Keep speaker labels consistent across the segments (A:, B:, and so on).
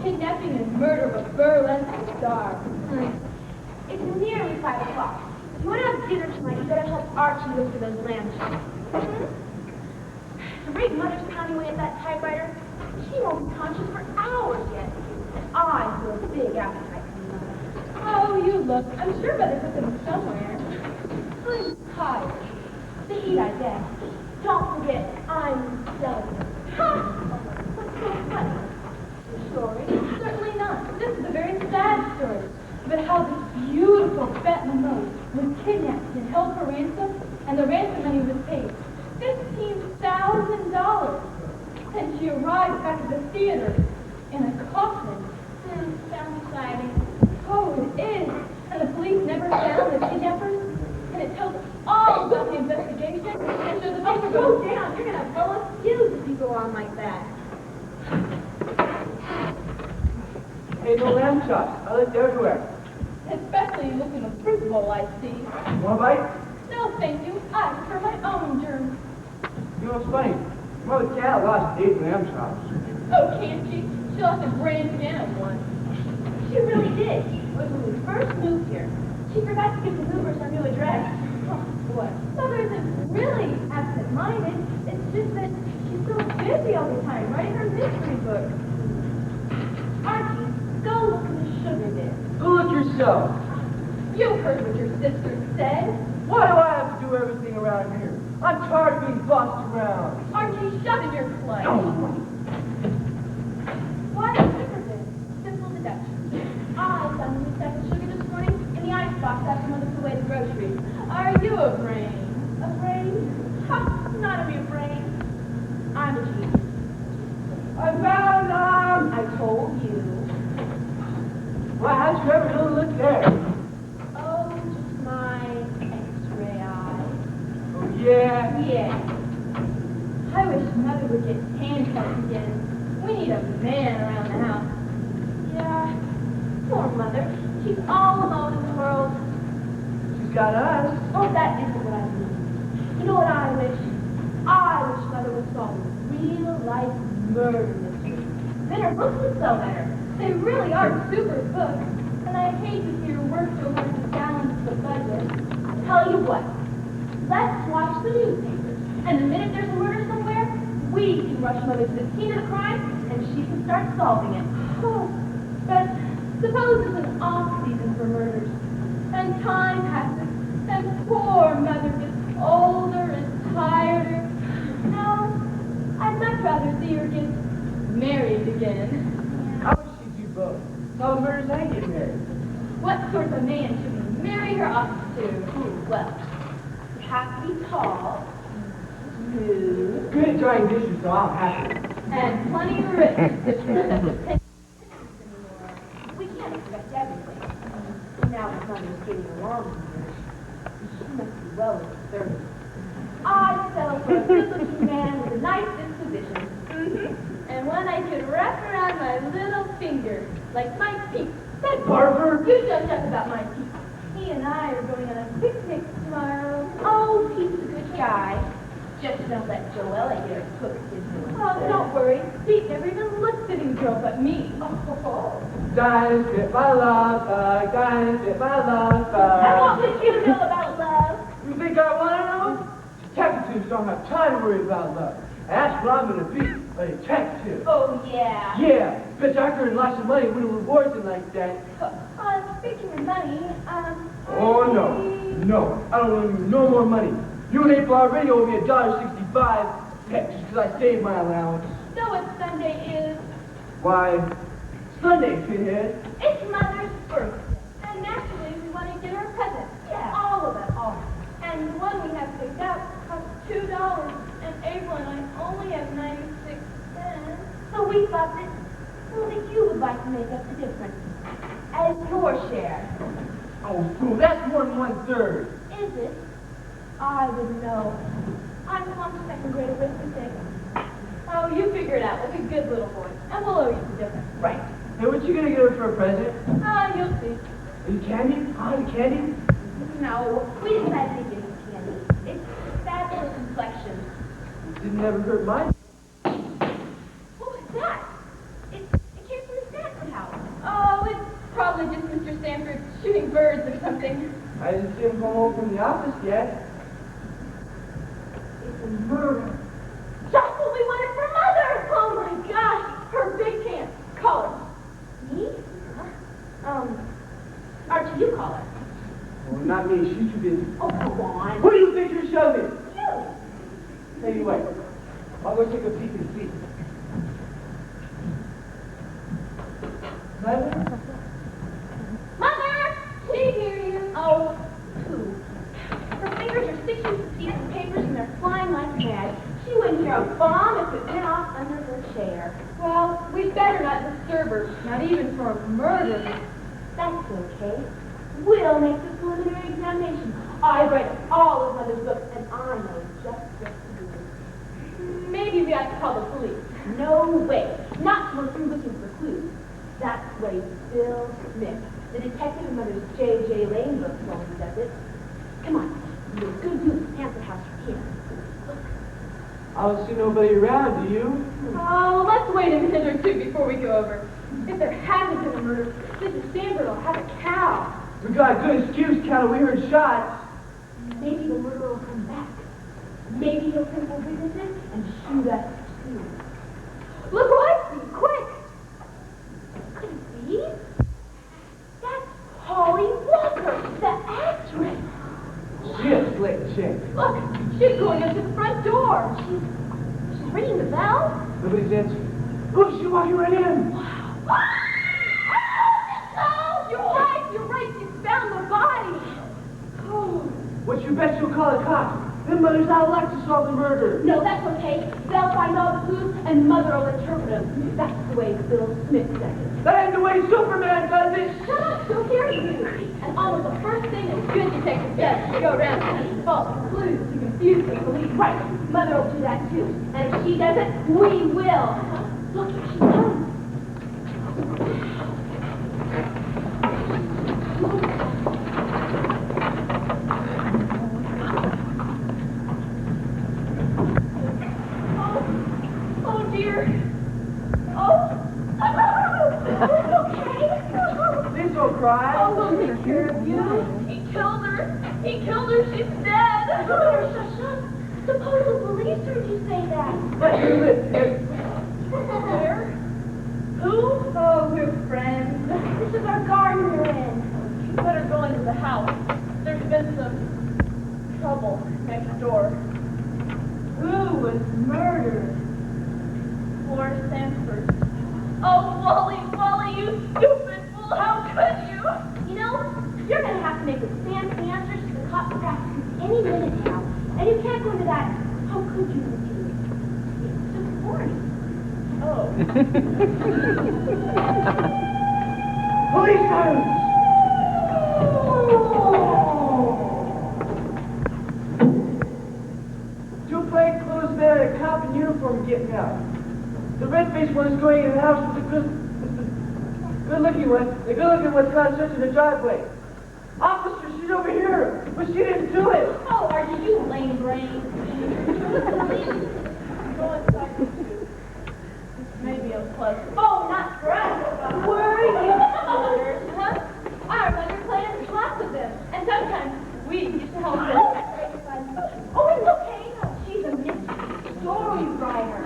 A: kidnapping and murder of a burlesque star.
B: It's nearly 5 o'clock. If you want to have dinner tonight, you better help Archie look for those lamb chops. The great mother's pounding away at that typewriter. She won't be conscious for hours yet. And I feel a big appetite for mother.
A: Oh, you look. I'm sure Mother put them somewhere.
B: I'm tired. To eat, I guess. Don't forget, I'm delicate. Ha! What's so funny? Your story?
A: Certainly not. This is a very sad story. But how this beautiful Bette Minogue was kidnapped and held for ransom, and the ransom money was paid. $15,000. And she arrived back at the theater in a coffin.
B: Sounds exciting.
A: Oh, it is. And the police never found the kidnappers. And it tells all about the investigation and shows the paper
B: Slow
A: goes
B: down. You're going to blow us fuse if you go on like that.
C: Hey, no lamb chops. I looked everywhere.
A: Especially looking in the fruit bowl, I see.
C: Want a bite?
A: No, thank you. I prefer my own germs.
C: You know what's funny? Mother Cat lost 8 lamb chops.
A: Oh, can't she? She lost a grand can of one.
B: She really did. It was when we first moved here. She forgot to give the Hoovers our new address.
A: Oh, boy. Mother isn't really absent-minded. It's just that she's so busy all the time writing her mystery book.
B: Archie, go look in the sugar bin.
C: Go look yourself.
A: You heard what your sister said.
C: Why do I have to do everything around here? I'm tired of being bossed around.
A: Archie, shut in your place. Why the sugar bin? Simple deduction.
B: I found a new sack of sugar this morning in the icebox after Mother put away the groceries.
A: Are you a brain?
B: A brain? Ha! Not a mere brain. I'm a genius.
C: I found them!
B: I told you.
C: Why, how'd you ever really look there?
B: Oh, just my X-ray eye.
C: Oh, yeah?
A: Yeah. I wish Mother would get handcuffed again. We need a man around the house.
B: Yeah. Poor Mother. She's all alone in the world.
C: She's got us.
B: Oh, that isn't what I mean. You know what I wish? I wish Mother would solve a real-life murder mystery. Then her books would sell better.
A: They really are super books. And I hate to see her work so hard to balance the budget.
B: Tell you what. Let's watch the newspapers. And the minute there's a murder somewhere, we can rush Mother to the scene of the crime, and she can start solving it.
A: Oh, but suppose it's an off-season for murders. And time passes. And poor Mother gets older and tireder. No, I'd much rather see her get married again.
C: I wish she'd do both. Solve murders and get married.
A: What sort of a man should we marry her off to?
B: Well, you have to be tall, smooth,
C: Good at drying dishes, so I'm happy.
A: And plenty rich if she doesn't take
B: anymore. We can't expect everything. Now that Mother's getting along here, she must be well over 30. I'd settle for a good-looking man with a nice disposition.
A: and one I could wrap around my little finger, like Mike Pete.
C: That barber!
A: You shut up about Mike Pete. He and I are going on a picnic tomorrow.
B: Oh, Pete's a good guy. Just don't let Joella hear it cook his doing.
A: Oh, don't worry. Pete never even looked at any girl but me.
C: Guys, get my love bug. Guys, get my love
B: And what
C: bug.
B: would you know about love?
C: You think I want to know? Detectives don't have time to worry about love. That's what I'm going to be, a detective.
B: Oh, yeah.
C: Yeah, bet I could earn lots of money winning rewards and like that.
A: Speaking of money,
C: Oh, no. No, I don't want to lose no more money. You and April already owe me $1.65 extra because I saved my allowance.
A: know what Sunday is?
C: Why, Sunday, Pinhead.
A: It's Mother's birthday. And naturally, we want to get her a present.
B: Yeah.
A: All of us. All. And the one we have picked out costs $2. And April and I only have 96 cents.
B: So we thought that you would like to make up the difference as your share.
C: Oh, fool, that's more than 1/3.
B: Is it? I wouldn't know. I'm on second grade arithmetic.
A: Oh, you figure it out like a good little boy. And we'll owe you the difference.
B: Right.
C: Hey, what you gonna get her for a present?
A: You'll see.
C: Are you candy? Candy?
B: No, we decided to give you candy. It's bad for her complexion.
C: Didn't ever hurt mine.
B: What was that? It came from the snack
A: Lansing.
C: I didn't see him come home from the office yet.
B: It's a murder. Just what we wanted for Mother!
A: Oh my gosh, her big chance. Call her.
B: Me? Huh? Archie, you call her.
C: Well, not me. She's too busy.
B: Oh, come on.
C: Who do you think you're shoving?
B: You.
C: Tell you what, I'll go take a peek and see. Mother?
B: Mother!
A: She hear you.
B: Oh, pooh. Her fingers are stitching to pieces of papers and they're flying like mad. She wouldn't hear a bomb if it went off under her chair.
A: Well, we'd better not disturb her, not even for a murder.
B: That's okay. We'll make the preliminary examination. I read all of Mother's books and I know just what to do.
A: Maybe we ought to call the police.
B: No way. Not till we're through looking for clues. That's the way Bill Smith, the detective in Mother's J.J. Lane book, always does it. Come on. There's good view of the Panther House from here. Look.
C: I don't see nobody around, do you?
A: Oh, let's wait a minute or two before we go over. If there hasn't been a murder, Mrs. Stanford will have a cow.
C: We got a good excuse, Cal. We heard shots.
B: Maybe the murderer will come back. Maybe he'll think we're witnesses and shoot us too.
A: Look what I see, quick!
B: Could it be? That's Polly Walker, the actress.
C: She's a slick chick.
A: Look, she's going up to the front door.
B: She's ringing the bell.
C: Nobody's answering. Look, she's walking right in.
A: Oh, you're right, you found the body. Oh.
C: What you bet she'll call the cops? Them mothers out of luck to solve the murder.
B: No, that's okay. They'll find all the clues and Mother will interpret them. That's the way Bill Smith said it.
C: That ain't the way Superman does it.
A: Shut up, she'll hear you. And almost the first thing a good detective does is to go around finding false clues to confuse the police.
B: Right. Mother will do that too. And if she does it, we will. Look, here she comes.
A: Oh dear. Oh.
C: Please don't cry.
A: Oh, we'll take care of you. He killed her. He killed her. She's dead.
B: Shush. Suppose the police heard you say that.
C: Let her live, kid.
A: Where? Who? Oh, we're friends.
B: This is our garden we're in.
A: You better go into the house. There's been some trouble next door. Who was murdered? Florida Sanford. Oh, Wally, you stupid fool! How could you?
B: You know, you're going to have to make a stand for the answers to the cops' practices any minute now. And you can't go into that, how could you routine? It's just boring.
A: Oh.
C: Police sirens! Two plainclothes men and a cop in uniform getting out. The red-faced one is going in the house with the good-looking one. The good-looking one's not searching the driveway. Officer, she's over here, but she didn't do it.
A: Oh, are you lame brain? Go inside. Maybe it was pleasant.
B: Oh, not for us.
A: Were you murdered? Huh? Our mother played lots of them, and sometimes we used to help them.
B: Oh, it's okay. She's a mystery story writer.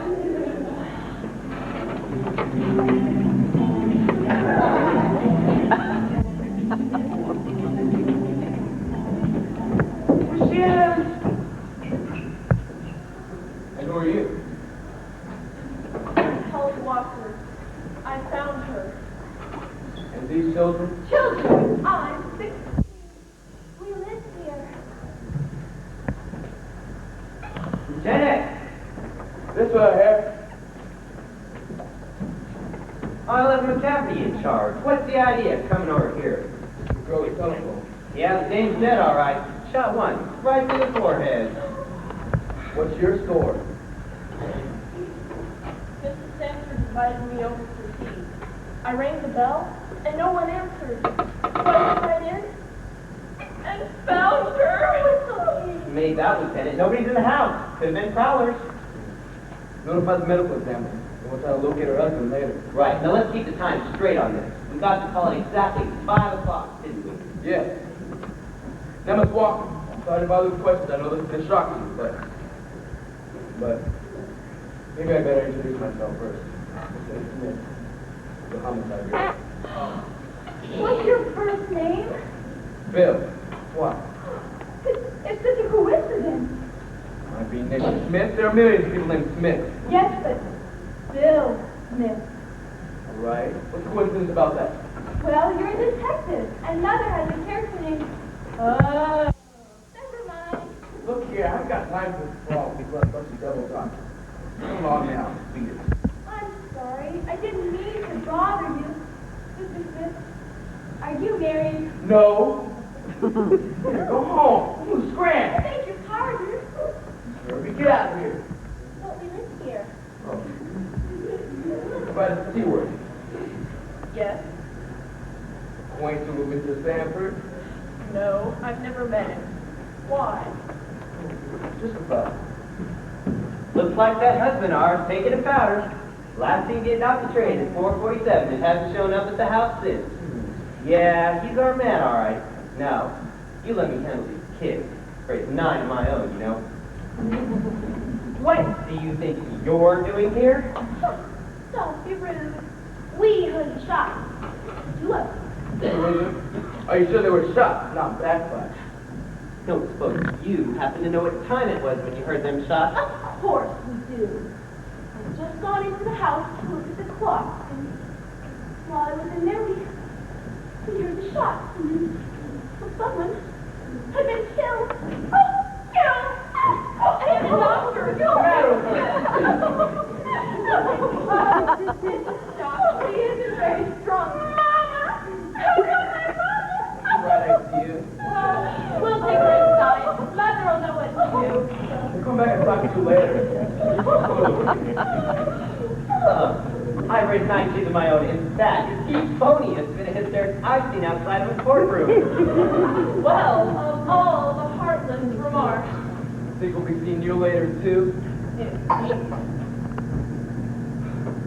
C: Here she is. And who are you?
A: Polly Walker. I found her.
C: And these children?
A: Children, I'm 16.
B: We live here.
C: Lieutenant! This way here.
D: I'll have McCaffrey in charge. What's the idea of coming over here?
C: Girl, telephone.
D: Yeah, the dame's dead, all right. Shot one, right to the forehead.
C: What's your score?
A: Mrs. Sanford invited me over for tea. I rang the bell, and no one answered. So I went right in and found her.
D: Made that, Lieutenant. Nobody's in the house. Could have been prowlers.
C: Notify the medical examiner. We'll try to locate her husband later.
D: Right, now let's keep the time straight on this. We got to call it exactly 5 o'clock, didn't we?
C: Yes.
E: Now, Miss Walker, I'm sorry to bother with questions. I know this is going to shock you, but maybe I better introduce myself first. Mr. Smith, the homicide bureau.
A: What's your first name?
E: Bill. What?
A: It's such a coincidence.
E: Might be named Smith. There are millions of people named Smith.
A: Yes, but Bill Smith.
E: All right. What's the coincidence about that?
A: Well, you're a detective, and Mother has a character named... Never mind.
E: Look here, I've got time for this brawl. People have such a double talk. Come along now. Beat it.
A: I'm sorry. I didn't mean to bother you. Mr. Smith, are you married?
E: No. Here, go home. Ooh, scram.
A: Thank your pardon.
E: Hurry, get out of here.
A: But we live here.
E: Oh. By the C word.
A: Yes.
E: Acquainted with Mr. Sanford?
A: No, I've never met him. Why?
E: Just about.
D: Looks like that husband of ours taking a powder. Last seen getting off the train at 4:47 and hasn't shown up at the house since. Yeah, he's our man, all right. Now, you let me handle these kids. Raise 9 of my own, you know. What do you think you're doing here?
A: Don't be rude. We heard the shot. 2 of them.
E: Are you sure they were shot, not backfire?
D: Don't suppose you happen to know what time it was when you heard them shots?
A: Of course we do. I've just gone into the house to look at the clock, and while I was in there, we heard the shot. Well, someone had been killed. Oh, killed! Oh, and the doctor, no! This shot, she isn't very strong. Mama! How come my mother?
E: Right idea.
A: We'll take her inside. Mother will know what to do.
E: We'll come back and talk to you later.
D: I raised 9 kids of my own, and that is the phoniest bit of hysterics I've seen outside of a courtroom.
A: Well, of all the heartless remarks.
E: Think we'll be seeing you later, too?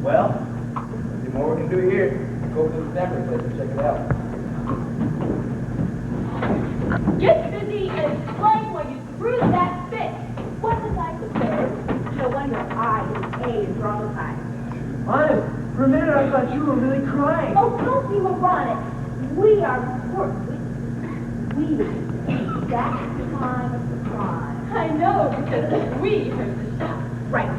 E: Well, nothing more we can do here. Go to the Stanford place and check it out.
A: Get busy and play while you screw that fit. What did I say? No wonder I and A is wrong time.
C: Honest, for a minute I thought you were really crying.
A: Oh, don't be moronic. We are important. We that's the time of the crime. I know, because we heard the shot. Right.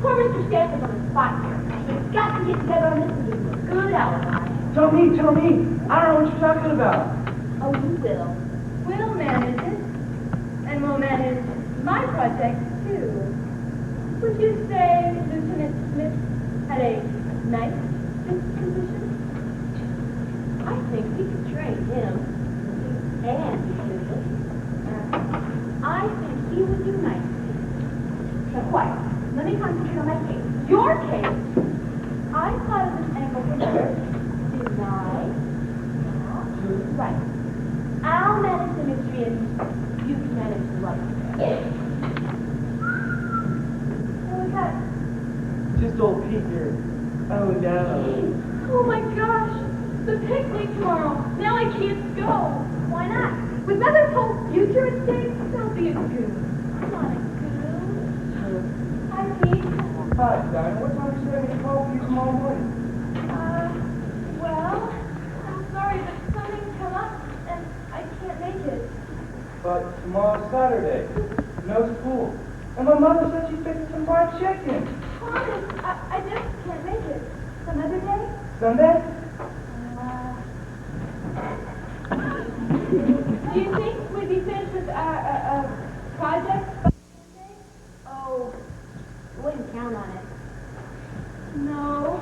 A: Poor Mr. Stanford's on the spot here. We've got to get together on this and give him a good alibi.
C: Tell me. I don't know what you're talking about.
A: Oh, you will. We'll manage it. And we'll manage my project, too. Would you say Lieutenant Smith had a nice disposition? I think we could train him and business. I think he would do nicely. Now, quiet. Let me concentrate on my case. Your case? I thought of this angle from first. Didn't I? Right. I'll manage the mystery and you can manage the love affair. What was that?
C: Just old Pete here. Oh, no.
A: Oh my gosh! The picnic tomorrow! Now I can't go! Why not? With Mother's whole future at stake? Don't be a goon. Come on, a goon. Hi, Pete.
C: Hi, Dinah. What time should I be called for you tomorrow morning?
A: Well, I'm sorry, but something's come up and I can't make it.
C: But tomorrow's Saturday. No school. And my mother said she's fixing some fried chicken.
A: Honest, I just can't make it. Some other day?
C: Sunday?
A: Do you think we'd be finished with our project by Sunday? Oh, wouldn't count on it. No,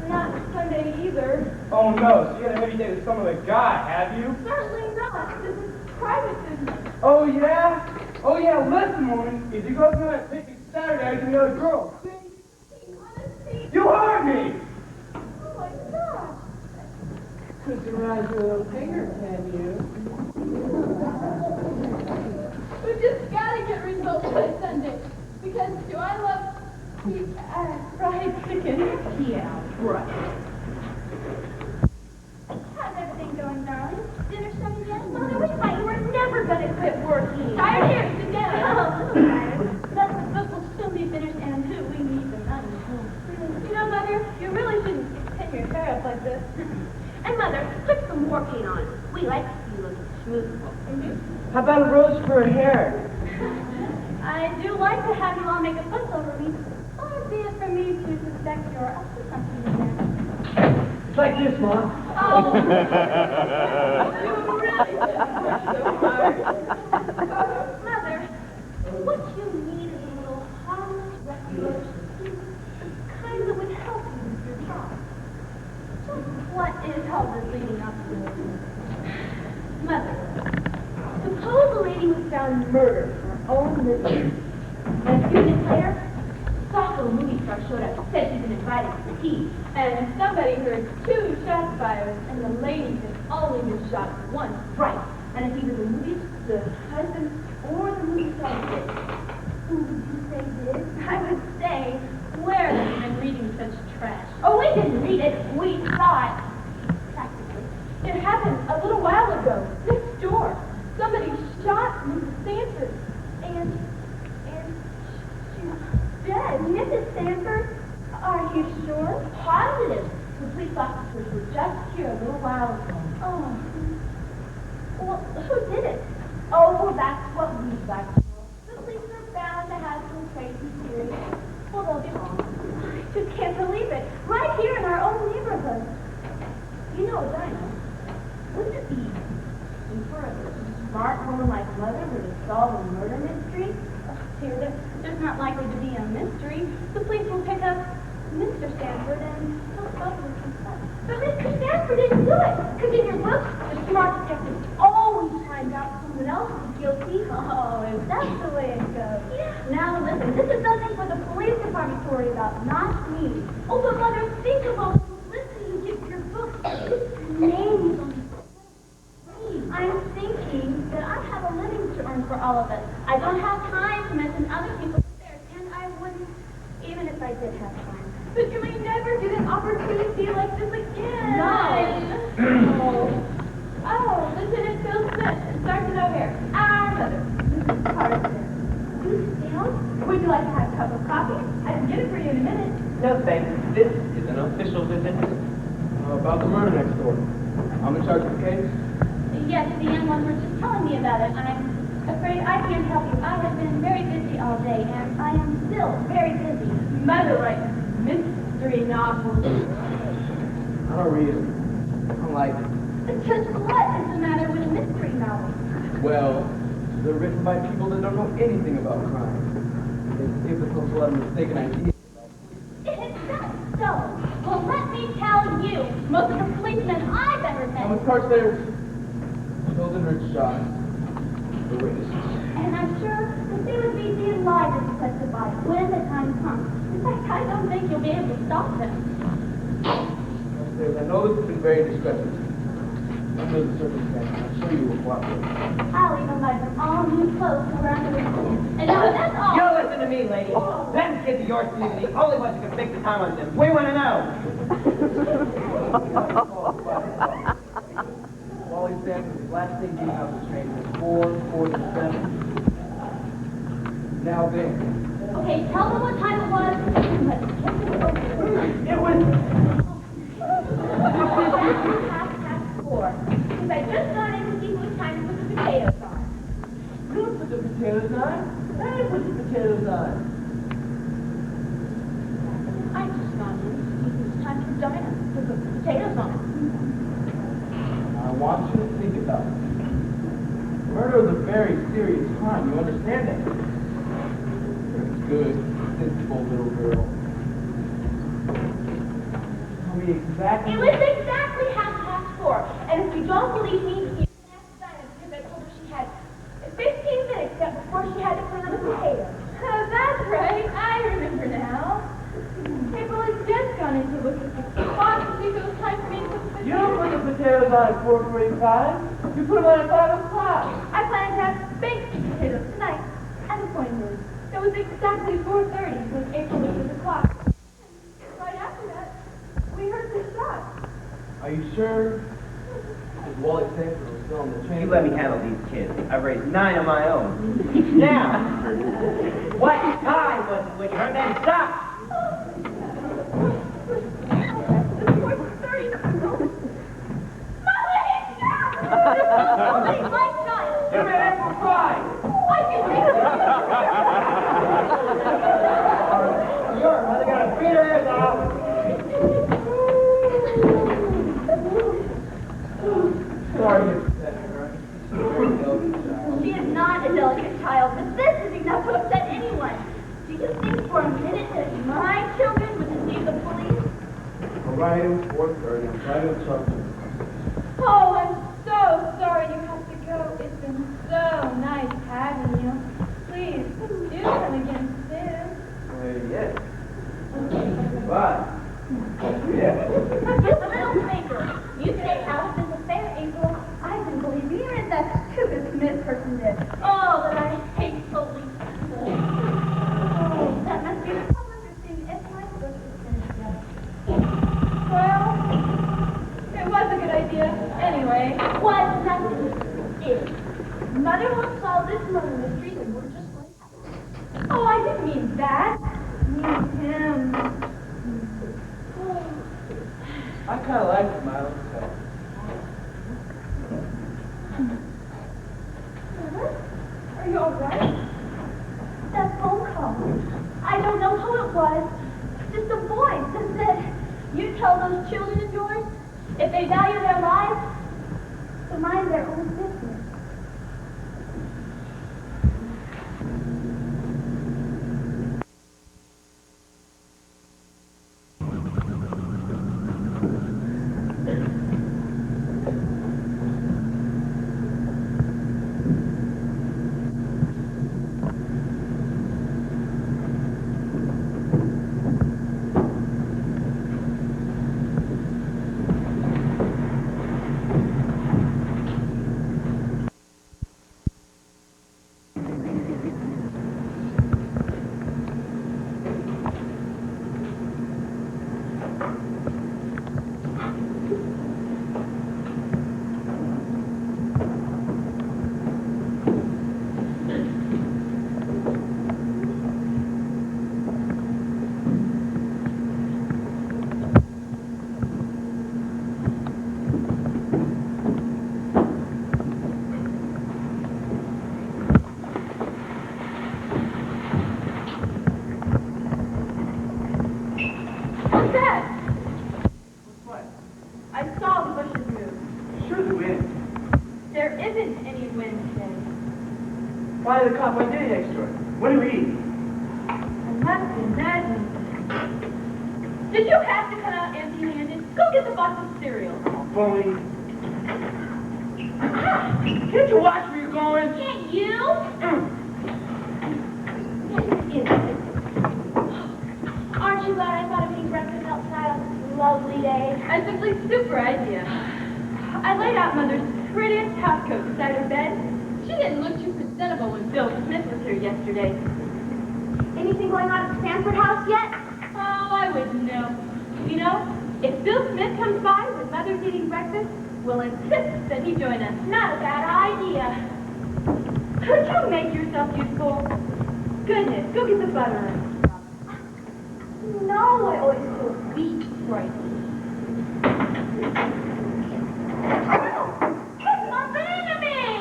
A: not Sunday either.
C: Oh, no. So you had a heavy day with some other guy, have you?
A: Certainly not. This is private business.
C: Oh, yeah? Oh, yeah. Listen, woman. If you go to that picnic Saturday, I can the other girl.
A: Honesty.
C: You heard me!
A: Oh my gosh.
C: Crystallize your little finger, can you?
A: We just gotta get results by Sunday. Because do I love fried chicken? Yeah, right. How's everything going, darling? Dinner started yet? Mother, we thought you were never gonna
B: quit working.
A: Tired here, sit down.
B: Oh, but the book will soon be finished, and we need the money.
A: You know, Mother, you really shouldn't pin your hair up like this.
B: And Mother, put some more paint on. We like to see you looking smooth.
C: How about a rose for her hair?
A: I do like to have you all make a fuss over me. Far be it for me to suspect you're up to something in there.
C: It's like this, Mom.
A: Oh, you really did push so hard.
B: Mother, what you need is a little harmless recreation. The kind that would help you with your job.
A: Just what is all this leading up to?
B: Mother, suppose a lady was found murdered in her own living room. And a few minutes later, soccer movie star showed up, said she'd been invited to the tea.
A: And somebody heard 2 shots fired, and the lady had only been shot once.
B: Right. And if either the husband or the movie star did, who would you say did?
A: I would say, where have you been reading such trash?
B: Oh, we didn't read it. We saw it. Practically.
A: It happened a little while ago, next door. Somebody shot Mrs. Sanford, and she's dead.
B: Mrs. Sanford?
A: Are you sure?
B: Positive. The police officers were just here a little while ago.
A: Oh,
B: Well, who did it? Oh, that's what we'd like to know. The police are bound to have some crazy theories. Well, they'll be wrong.
A: I just can't believe it. Right here in our own neighborhood.
B: You know what I know. Wouldn't it be super if a smart woman like Mother were to solve a murder mystery?
A: Dear, there's not likely to be a mystery. The police will pick up Mr. Stanford and he'll probably confess.
B: But Mr. Stanford didn't do it. Because in your books, the smart detective always finds out someone else is guilty.
A: Oh, is that the way it goes?
B: Yeah.
A: Now listen, this is something for the police department to worry about, not me.
B: Oh, but Mother, think about the publicity you give your books. Names on these books.
A: I'm thinking that I have a living to earn for all of us. I don't have time to mention other people's affairs, and I wouldn't, even if I did have time. But you may never get an opportunity like this again. Oh, listen, it feels good. It starts with our hair. Our mother, Mrs. Carson. Would you like to have a cup of coffee? I can get it for you in a minute.
D: No, thanks. This is an official visit.
E: About the murder next door. I'm in charge of the case.
A: Yes, the young ones were just telling me about it. I'm afraid I can't help you. I have been very busy all day, and I am still very busy. Mother writes mystery novels.
E: I don't read them. I don't like them.
A: Just what is the matter with mystery novels?
E: Well, they're written by people that don't know anything about crime. They give themselves a lot of mistaken ideas.
A: Is that so? Well, let me tell you, most of the policemen I've ever met,
E: Thomas Carstairs killed and heard shots. The witnesses.
A: and I'm sure that they would be delighted to testify when the time comes. In fact, I don't think you'll be able to stop them.
E: Carstairs, I know this has been very distressing. Under the circumstances, I'm sure you will cooperate.
A: I'll even buy them all new clothes around the weekend. And now that's all.
D: You listen to me, lady. Them kids of yours seem to be the only ones who can fix the time on them. We want to know.
E: Wally Stanford's last thing getting out of the train was 4:47. Now then.
A: Okay, tell them what time it was. Let's get this over with.
E: It was...
B: Because I just got in to see who was time to put the potatoes on.
C: You don't put the potatoes on. I put the potatoes on.
B: I just got in to see who was time for Diana to put the potatoes on.
E: I want you to think about it. Murder is a very serious crime. You understand that? You're a good, sensible little girl. Tell me exactly...
B: It was exactly 4:30. And if you don't believe me, you can ask Diana because I told her she had 15 minutes before she had to put on the potatoes.
A: That's right. I remember now. April has just gone in to look at the clock to see if it was time for me to put the
C: You don't put the potatoes on at 4:45. You put them on at 5 o'clock.
A: I plan to have baked potatoes tonight. And the point is, it was exactly 4:30 when April looked at the clock. Right after that, we heard the shot.
E: Are you sure? Because Wally Stanford was still on the
D: You let me handle these kids. I've raised 9 of my own. Now, what time was it when you heard that stop?
C: Give me an apple pie! Sure, mother got to beat her ass out. Sorry,
B: She is not a delicate child, but this is enough to upset anyone. Do you think for a minute that my children would deceive the police?
E: Orion, 4:30. I'm trying to talk to you.
A: Oh, I'm so sorry you have to go. It's been so nice having you. Please, do come again soon.
E: Yes. Bye. Yeah.
B: Little favor. You say out of this affair, April. I can believe even if that stupid Smith person did. Oh, that I hate police people. Oh, that must be the public thing if my book is finished yet.
A: Well, it was a good idea. Anyway.
B: Was nothing. Is. Mother will solve this murder mystery and we're just going to have it.
A: Oh, I didn't mean that. I mean him.
C: I kind of like it, Miles.
B: Mother? Are you all right? That phone call. I don't know who it was. Just a voice that said, you tell those children of yours, if they value their lives, to mind their own business.
C: Why did the cop went next door? What do we eat?
A: I must imagine. Did you have to come out empty-handed? Go get the box of cereal.
C: Phony. Can't you watch where you're going?
B: Can't you? Aren't you glad I thought of eating breakfast outside on this lovely day?
A: A simply super idea. I laid out Mother's prettiest housecoat beside her bed. She didn't look too presentable when Bill Smith was here yesterday.
B: Anything going on at the Stanford house yet?
A: Oh, I wouldn't know. You know, if Bill Smith comes by when Mother's eating breakfast, we'll insist that he join us.
B: Not a bad idea.
A: Could you make yourself useful? Goodness, go get the butter and stuff.
B: No, I always feel weak.
A: Right.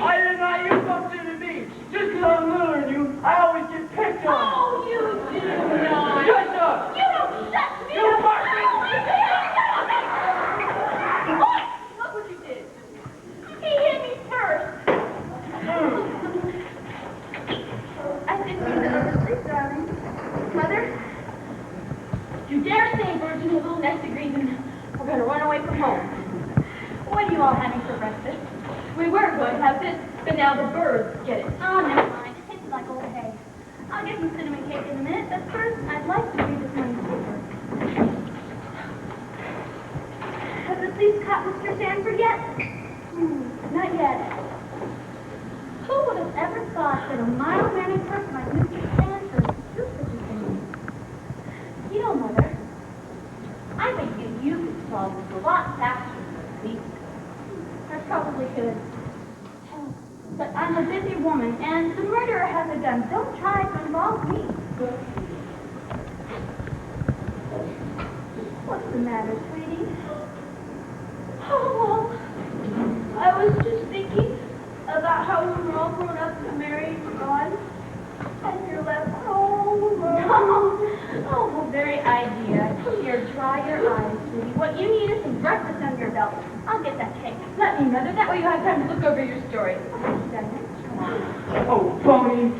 C: I did not use something to me. Just because I'm littler than you, I always get picked on.
A: Oh, you do not.
C: Shut up.
B: You don't shut me
C: You
B: up.
C: bark
A: Look what you did.
B: He hit me first. I didn't mean to oversleep, darling. Mother?
A: You dare say birds in a little nested reason we're going to run away from home. What are you all having for breakfast? We were going to have this, but now the birds get it.
B: Oh, never mind. It tastes like old hay. I'll get some cinnamon cake in a minute, but first I'd like to read this morning's paper. Has the police caught Mr. Sanford yet? Not yet. Who would have ever thought that a mild-mannered person like Mr. Sanford could do such a thing? You know, Mother, I think you could solve this a lot faster than the police. I probably could. a gun. Don't try to involve me. What's the matter, sweetie?
A: Oh, well, I was just thinking about how when we're all grown up and married and gone, and you're left home alone.
B: Oh, the very idea. Here, dry your eyes, sweetie. What you need is some breakfast under your belt. I'll get that cake.
A: Let me, Mother. That way you'll have time to look over your story.
C: Oh, pony.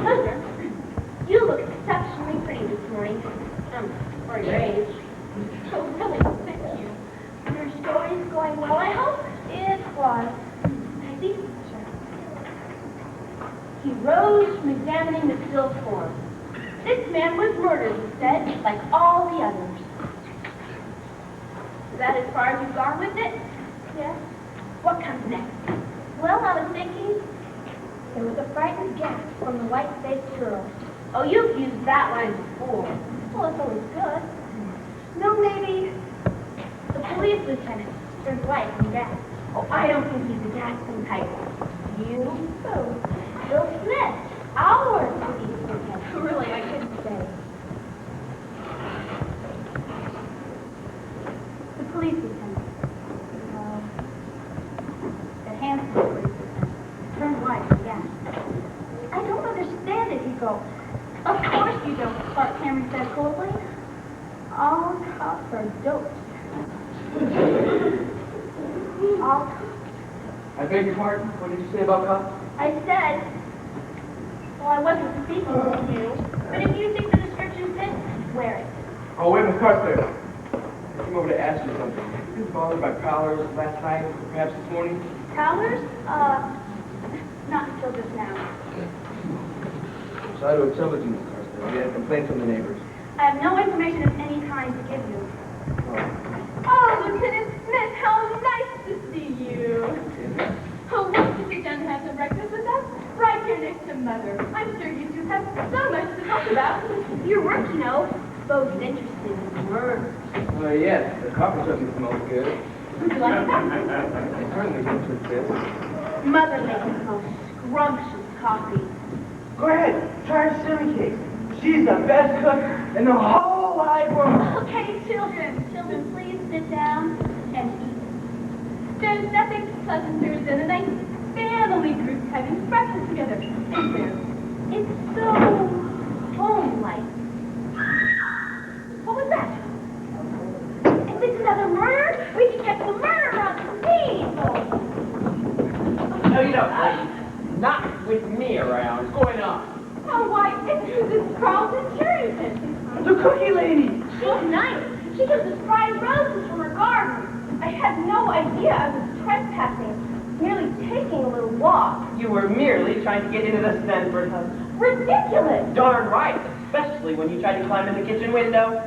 B: Mother, you look exceptionally pretty this morning. For your age.
A: Oh, really? Thank you.
B: Your story's going well, I hope? It was. I see, sir. He rose from examining the still form. This man was murdered, he said, like all the others. Is that as far as you've gone with it? Yes. What comes next? Well, I was thinking there was a frightened gasp from the white-faced girl. Oh, you've used that line before. Well, it's always good. No, maybe the police lieutenant turned white and gasped. Oh, I don't think he's a gasping type. You? Who? Bill Smith, our police lieutenant.
A: Really, I couldn't say.
B: The police lieutenant. The handsome police lieutenant. Turned white and gasped. I don't understand it, he goes. Of course you don't, Clark Cameron said coldly. All cops are doped. All cops.
E: I beg your pardon? What did you say about cops?
B: I said, well, I wasn't speaking to you, but if you think the description fits, wear it.
E: Oh, wait, Miss Carter. I came over to ask you something. Have you been bothered by prowlers last night, or perhaps this morning?
B: Prowlers? Not until just now.
E: Try to tell it to you, Miss Carter. We had complaints from the neighbors.
B: I have no information of any kind to give you.
A: Oh, Lieutenant Smith, how nice to see you. Oh, won't you sit down and have some breakfast with us? Right here next to Mother. I'm sure you two have so much to talk about.
B: Your work, you know, both interested in murder.
E: Yes, the coffee certainly smells good.
A: Would you like that?
E: It certainly looks like this.
B: Mother makes the most scrumptious coffee.
C: Go ahead, try her silly cake. She's the best cook in the whole wide world.
B: Okay, children, please sit down and eat.
A: There's nothing pleasanter than a nice family group having breakfast together, is there?
B: It's so home-like. What was that? If it's another murder, we can get the murderer on the scene.
D: No, you don't, lady. Not with me around. What's going on?
A: Oh, why, it's Mrs. Carlton Cherryton.
C: The cookie lady.
B: She's nice. She gives us fried roses from her garden.
A: I had no idea I was trespassing, merely taking a little walk.
D: You were merely trying to get into the Stanford house.
A: Ridiculous!
D: Darn right, especially when you tried to climb in the kitchen window.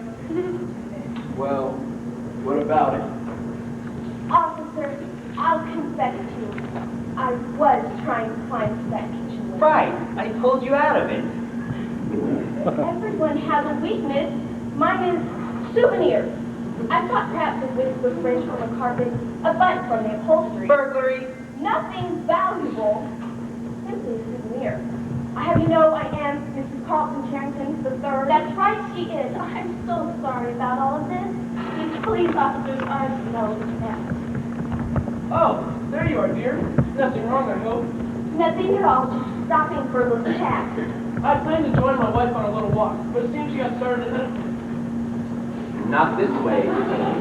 E: Well, what about it?
A: Officer, I'll confess to you. I was trying to climb to that kitchen window.
D: Right, I pulled you out of it.
A: Everyone has a weakness. Mine is souvenirs. I thought perhaps a wisp of fringe from a carpet, a butt from the upholstery.
D: Burglary.
A: Nothing valuable. Simply a souvenir. I have you know I am Mrs. Carlton Carrington III. That's right, she is. I'm so sorry about all of this. These police officers are so bad.
E: Oh, there you are, dear. Nothing wrong, I hope.
A: Nothing at all. Just stopping for a little chat.
C: I planned to join my wife on a little walk, but it seems she got started in it.
D: Not this way.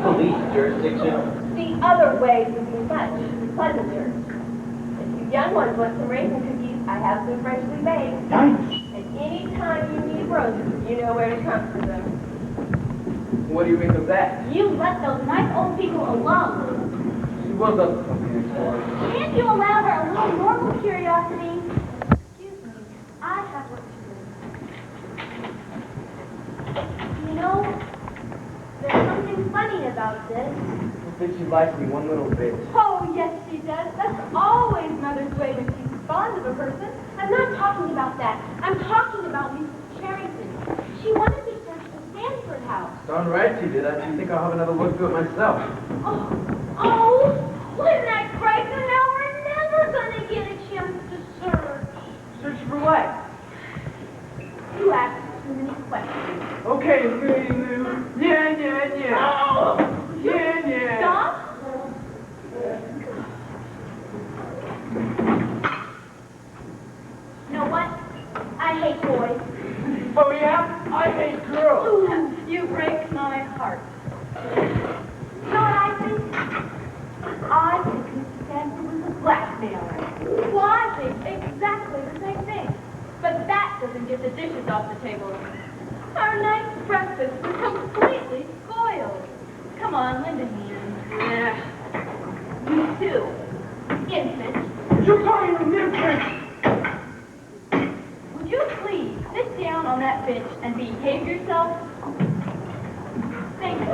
D: Police jurisdiction.
A: The other way would be much pleasanter. If you young ones want some raisin cookies, I have some freshly made.
C: Nice.
A: And any time you need roses, you know where to come for them.
E: What do you think of that?
B: You let those nice old people alone.
E: She was up to something this morning.
B: Can't you allow her a little normal curiosity? Excuse me, I have work to do. You know, there's something funny about this.
E: I think she likes me one little bit.
A: Oh, yes, she does. That's always Mother's way when she's fond of a person.
B: I'm not talking about that. I'm talking about Mrs. Carrington. She wanted to search the Stanford house.
E: Darn right she did. I think I'll have another look through it myself.
B: Oh, wouldn't that great? So now we're never going to get a chance
C: Okay, Lou. Yeah, yeah, yeah.
A: Oh!
C: Yeah, yeah.
A: Stop!
B: You know what? I hate boys.
C: Oh, yeah? I hate girls.
A: Ooh, you break my heart.
B: You know what I think? I think Mr. Stanford was a blackmailer.
A: Well, I think exactly the same thing. But that doesn't get the dishes off the table. Our nice breakfast was completely spoiled. Come on, lend a hand.
B: You too, infant.
C: You call me an infant?
A: Would you please sit down on that bench and behave yourself? Thank you.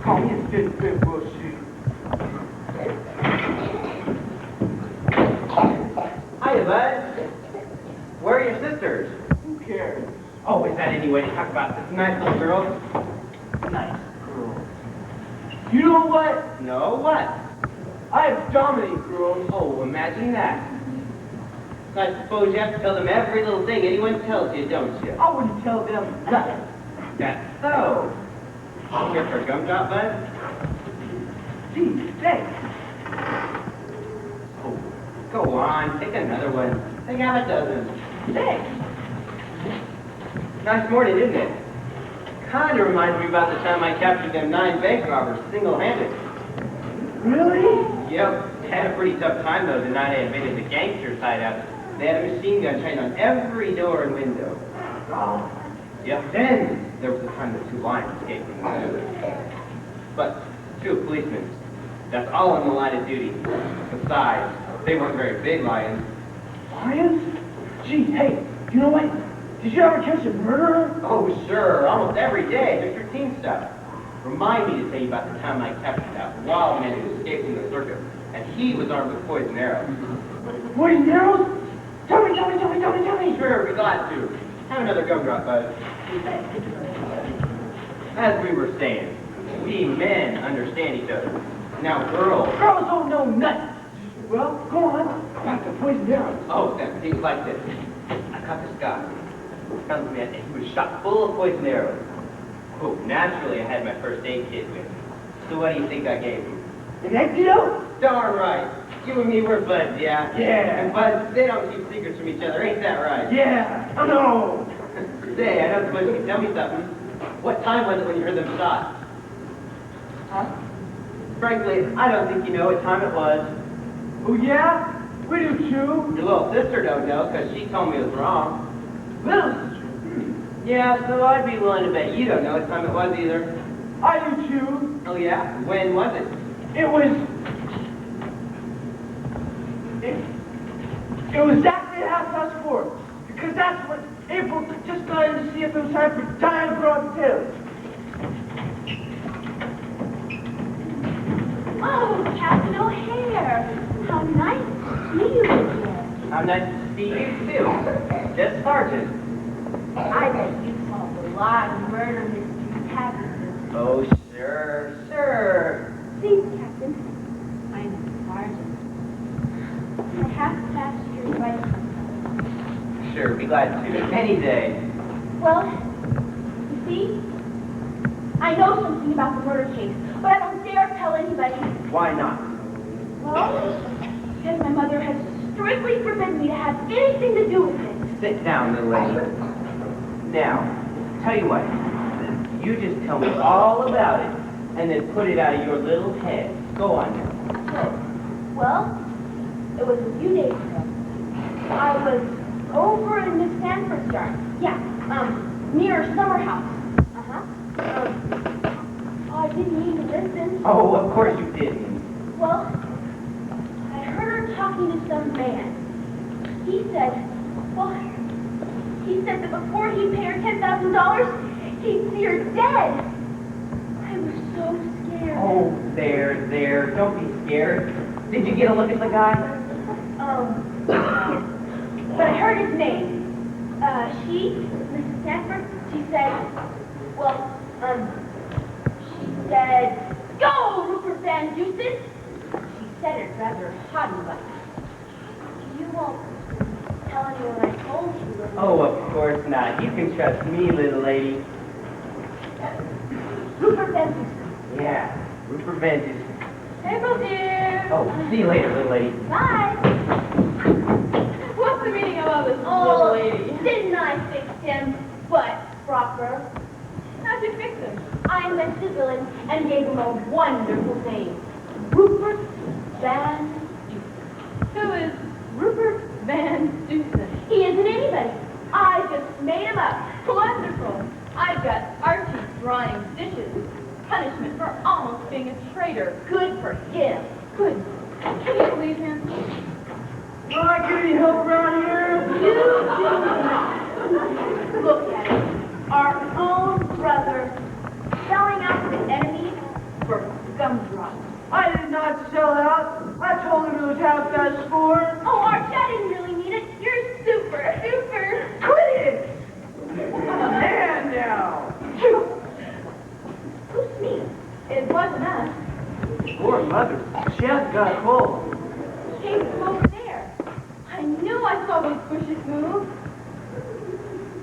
C: Call me an infant, bullshit.
D: Hiya, bud. Where are your sisters?
C: Who cares?
D: Oh, is that any way to talk about this nice little girl?
C: Nice girl. You know what?
D: No, what?
C: I have dominated girls.
D: Oh, imagine that. I suppose you have to tell them every little thing anyone tells you, don't you?
C: I wouldn't tell them nothing.
D: That's so. Here for a gumdrop, bud?
C: Gee, thanks.
D: Oh, go on, take another one. Take half a dozen.
C: Thanks.
D: Nice morning, isn't it? Kinda reminds me about the time I captured them 9 bank robbers single-handed.
C: Really?
D: Yep, had a pretty tough time though the night I invaded the gangsters' hideout. They had a machine gun trained on every door and window.
C: Oh.
D: Yep, then there was the time the 2 lions escaped from the zoo. But 2 policemen, that's all in the line of duty. Besides, they weren't very big lions.
C: Lions? Gee, hey, you know what? Did you ever catch a murderer?
D: Oh, sure, almost every day. Just routine stuff. Remind me to tell you about the time I captured that wild man who escaped from the circus, and he was armed with poison arrows.
C: Poison arrows? Tell me.
D: Sure, be glad to. Have another gumdrop, bud. As we were saying, we men understand each other. Now, girls.
C: Girls don't know nothing. Well, go on. About the poison arrows.
D: Oh, then, things like this. I caught this guy. Comes to me, and he was shot full of poison arrows. Oh, naturally, I had my first aid kit with me. So what do you think I gave him?
C: An antidote?
D: Darn right. You and me, we're buds, yeah?
C: Yeah.
D: And buds, they don't keep secrets from each other, ain't that right?
C: Yeah. I know.
D: Say, I don't suppose you can tell me something. What time was it when you heard them shot?
C: Huh?
D: Frankly, I don't think you know what time it was.
C: Oh, yeah? We do too.
D: Your little sister don't know, because she told me it was wrong.
C: Little sister.
D: Yeah, so I'd be willing to bet you don't know what time it was either.
C: I do too.
D: Oh, yeah? When was it?
C: It was exactly 4:30. Because that's when April just got in to see if it was time for Diane Broad-Taylor.
B: Oh, Captain O'Hare. How nice to see you again.
D: How nice to see you, too. Just Sergeant.
B: I bet you solved a lot of murder mysteries, haven't you?
D: Oh, sure.
B: Please, Captain. I'm Sergeant. I have to pass your advice.
D: Sure, be glad to. Any day.
B: Well, you see, I know something about the murder case, but I don't dare tell anybody.
D: Why not?
B: Well, because my mother has strictly forbidden me to have anything to do with it.
D: Sit down, little lady. Now, tell you what. You just tell me all about it, and then put it out of your little head. Go on now.
B: Well, it was a few days ago. I was over in Miss Sanford's yard. Yeah, near summer house. I didn't mean to listen.
D: Oh, of course you didn't.
B: Well, I heard her talking to some man. He said that before he'd pay her $10,000, he'd see her dead. I was so scared.
D: Oh, there. Don't be scared. Did you get a look at the guy?
B: But I heard his name. Mrs. Sanford, she said, "Go, Rupert Van Dusen!" She said it rather haughty like. You won't tell anyone I told you. will you?
D: Oh, of course not. You can trust me, little lady.
B: Rupert Benson.
D: Yeah, Rupert Vengeance.
A: April, dear.
D: Oh, see you later, little lady.
B: Bye.
A: What's the meaning of all this
B: Oh,
A: little lady?
B: didn't I fix him? But proper.
A: How'd you fix him?
B: I met the villain and gave him a wonderful name. Rupert Van Dusen.
A: Who is Rupert Van Dusen?
B: He isn't anybody. I just made him up.
A: Wonderful. I've got Archie drying dishes. Punishment for almost being a traitor.
B: Good for him.
A: Good. Can you believe him?
C: Will I get any help around here?
B: You do not. Look at it. Our own brother selling out to the enemy for gumdrops.
C: I did not sell out. I told him it was half past 4.
B: Oh, Archie, I didn't really mean it. You're super.
C: Quit it! And now.
B: Who's me?
A: It wasn't us.
C: Poor mother. She has got a cold.
B: Came from over there.
A: I knew I saw those bushes move.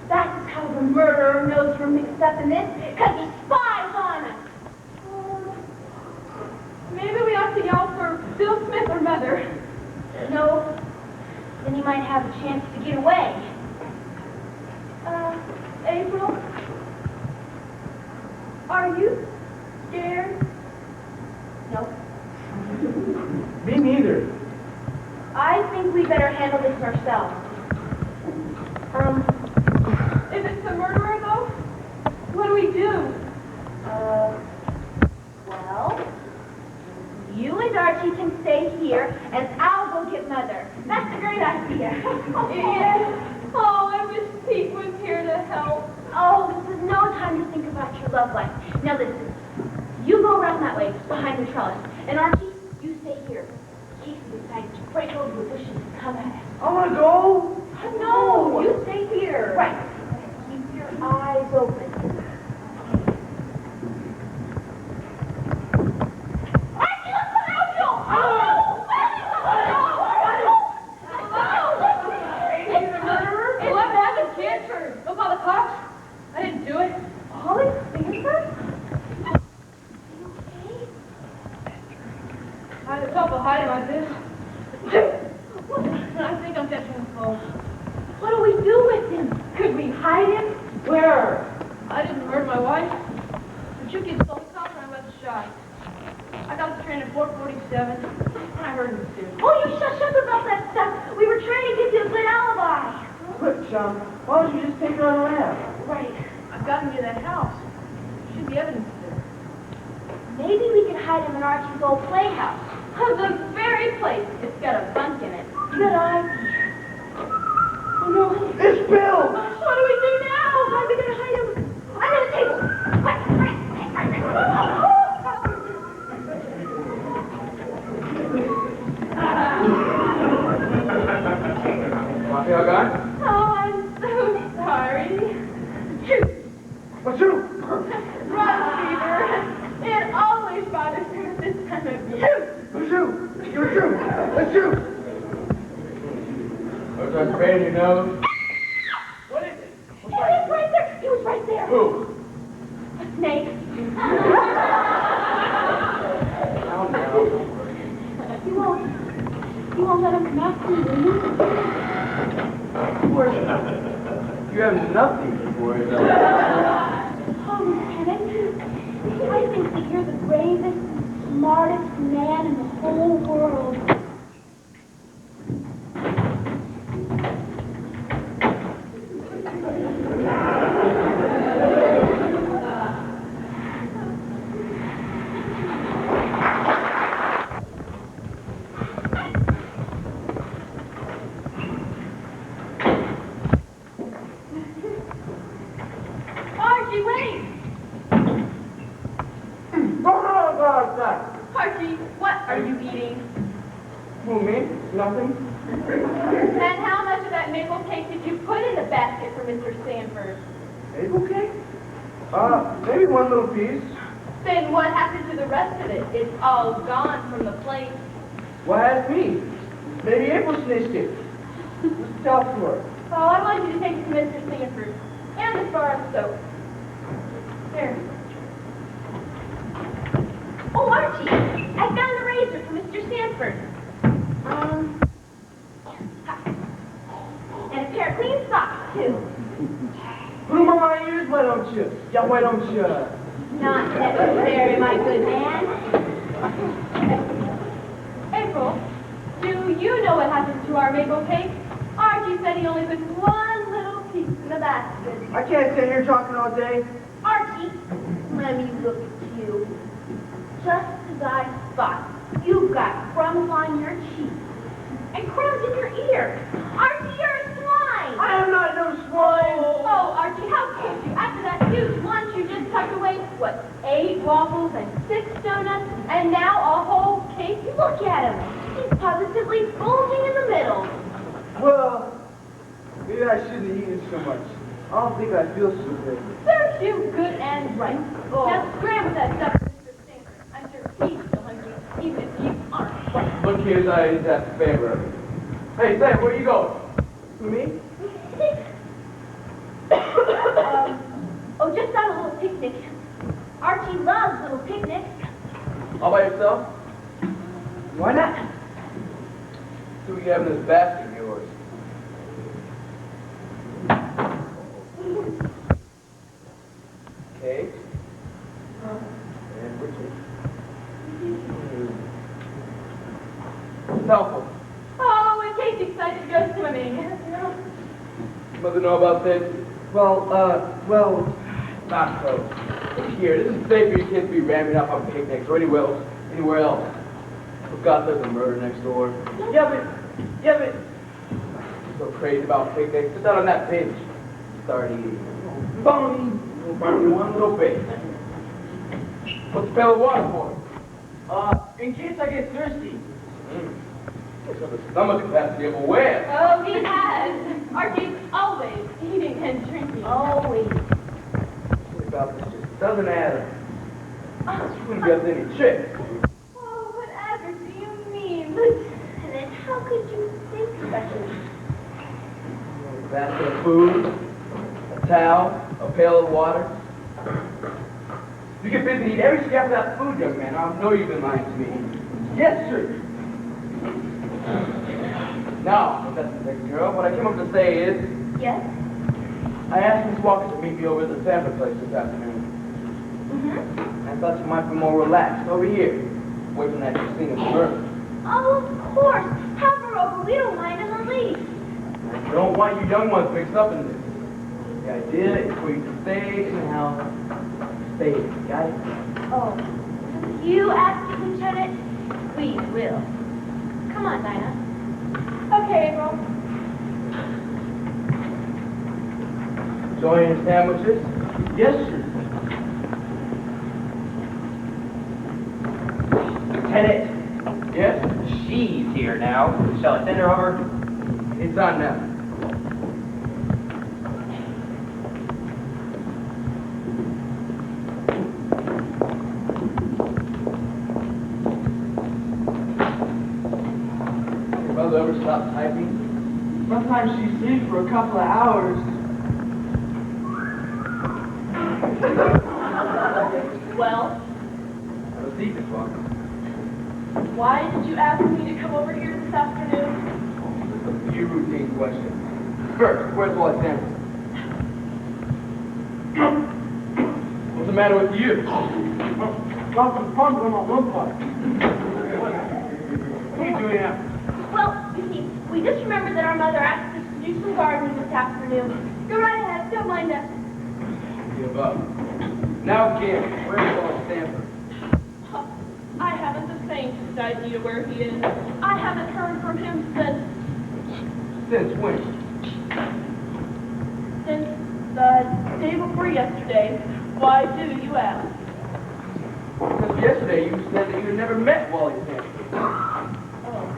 B: That's how the murderer knows we're mixed up in this, because he spies on us.
A: Maybe we ought to yell for Bill Smith or Mother.
B: No, then he might have a chance to get away.
A: April? Are you scared?
B: No.
C: Me neither.
B: I think we better handle this ourselves.
A: If it's the murderer, though, what do we do?
B: Well, you and Archie can stay here, and I'll go get Mother. That's a great idea.
A: Yes. Oh, I wish Pete was here to help.
B: Oh, this is no time to think about your love life. Now listen, you go around that way, behind the trellis, and Archie, you stay here. In case he decides to break over the bushes and come at us.
C: I want to go.
B: No, you stay here. Right. Keep your eyes open. Archie, look behind you!
A: Is he the murderer? What happened, Stanford? Don't call the cops. I didn't do it.
B: Holly Stanford?
A: I had a couple hiding like this. I think I'm catching a cold.
B: What do we do with him? Could we hide him?
C: Where?
A: I didn't murder my wife. But you kids told the cops when I was shot. I got the train at 4:47, and I heard him too.
B: Oh, you shush up about that stuff. We were trying to give you a good alibi.
C: Quick, chum. Why don't you just take her on around?
B: Right.
A: I've got him near that house. Should be evidence there.
B: Maybe we could hide him in Archie's old playhouse.
A: The very place. It's got a bunk in it.
B: Good idea. Oh, no.
C: It's Bill!
B: What do we do now? How are we going to hide him? Under the table. Quick, quick.
E: Coffee all gone?
A: Oh, I'm so sorry. Shoot!
C: What's you?
A: Run fever. It always bothers me at this time of year.
C: What's you? You're you. What's you?
E: What's that pain in your nose?
C: What is it?
B: He was right there. He was right there.
E: Who?
B: A snake.
E: Oh, no.
B: You won't let him come after me, will you?
E: Of course not. You haven't nothing before it.
B: Oh, Lieutenant, I think that you're the bravest, smartest man in the whole world.
A: Archie, wait! Archie, what are you eating?
C: Who, me? Nothing.
A: And how much of that maple cake did you put in the basket for Mr. Sanford?
C: Maple cake? Maybe one little piece.
A: Then what happened to the rest of it? It's all gone from the plate.
C: Why ask me? Maybe April snitched it. Just talk to her.
A: Oh, I want you to take it to Mr. Singford and the bar of soap. There.
B: Oh, Archie, I found a razor for Mr. Sanford. And a pair of clean socks, too.
C: Put them on my ears, why don't you? Yeah, why don't you?
B: Not necessary, my good man.
A: April, do you know what happened to our maple cake? Archie said he only put one little piece in the basket.
C: I can't sit here talking all day.
B: Archie, let me look at you. Just as I thought, you've got crumbs on your cheeks and crumbs in your ears. Archie, you're a swine.
C: I am not no swine.
A: Oh, Archie, how could you? After that huge lunch you just tucked away, what, 8 waffles and 6 donuts, and now a whole cake?
B: Look at him. He's positively bulging in the middle.
C: Well, maybe I shouldn't have eaten so much. I don't think I feel so good.
A: Serves you good and right. Now scram with that stuff, Mr. Stanford. I'm sure he's still hungry, even if you aren't. Right.
E: Look here's I eat that favor. Hey, Sam, where you going?
C: Me?
B: Oh, just on a little picnic. Archie loves little picnics.
E: All by yourself?
C: Why not?
E: See what you have in this basket of yours. Cake. And Richard. Helpful.
A: Oh, in case you're excited to go swimming.
E: Mother know about this?
C: Well,
E: Not so. Look here, this is safe for your kids to be ramming up on picnics or anywhere else. For God, there's a murder next door.
C: yeah, but,
E: So crazy about picnics. Sit down on that bench. Start eating.
C: Bonnie.
E: Only one little bit. What's the pail of water for?
C: In case I get thirsty.
E: So the stomach capacity of a whale.
A: Oh, he has. Archie's always eating and drinking.
B: Always.
E: What about this just doesn't add up. She wouldn't give us any tricks.
A: Oh, whatever do you mean?
B: Lieutenant, how could you think such a...
E: A basket of food, a towel, a pail of water. You get busy and eat every scrap of that food, young man. I know you've been lying to me. Yes, sir. Now, that's the next girl. What I came up to say is,
B: Yes?
E: I asked Miss Walker to meet me over at the Sanford place this afternoon.
B: Mm-hmm.
E: I thought you might be more relaxed over here, away from that scene of murder.
B: Oh, of course. Have her over. We don't mind in the least.
E: I don't want you young ones mixed up in this. The idea is for you to stay in the house. Stay. Got it?
B: Oh, if you ask it, Lieutenant, we will. Come on, Dinah.
A: Okay, April.
E: Enjoying your sandwiches?
C: Yes, sir.
D: Lieutenant,
E: Yes?
D: she's here now. Shall I send her over?
E: It's on now. Your mother ever stop typing?
C: Sometimes she sleeps for a couple of hours.
A: Well,
E: I was deep this one.
A: why did you ask me to come over here this afternoon?
E: A few routine questions. First, where's Wally Sanford? What's the matter with you?
C: Something's crumbling on one part.
E: What are you doing now?
B: Well, you see, we just remembered that our mother asked us to do some gardening this afternoon.
A: Go right ahead. Don't mind us.
E: Give up. Now again, where's Wally Sanford?
A: I haven't the faintest idea where he is. I haven't heard from him
E: Since when?
A: since the day before yesterday. Why do you ask?
E: Because yesterday you said that you had never met Wally Sanford.
A: Oh.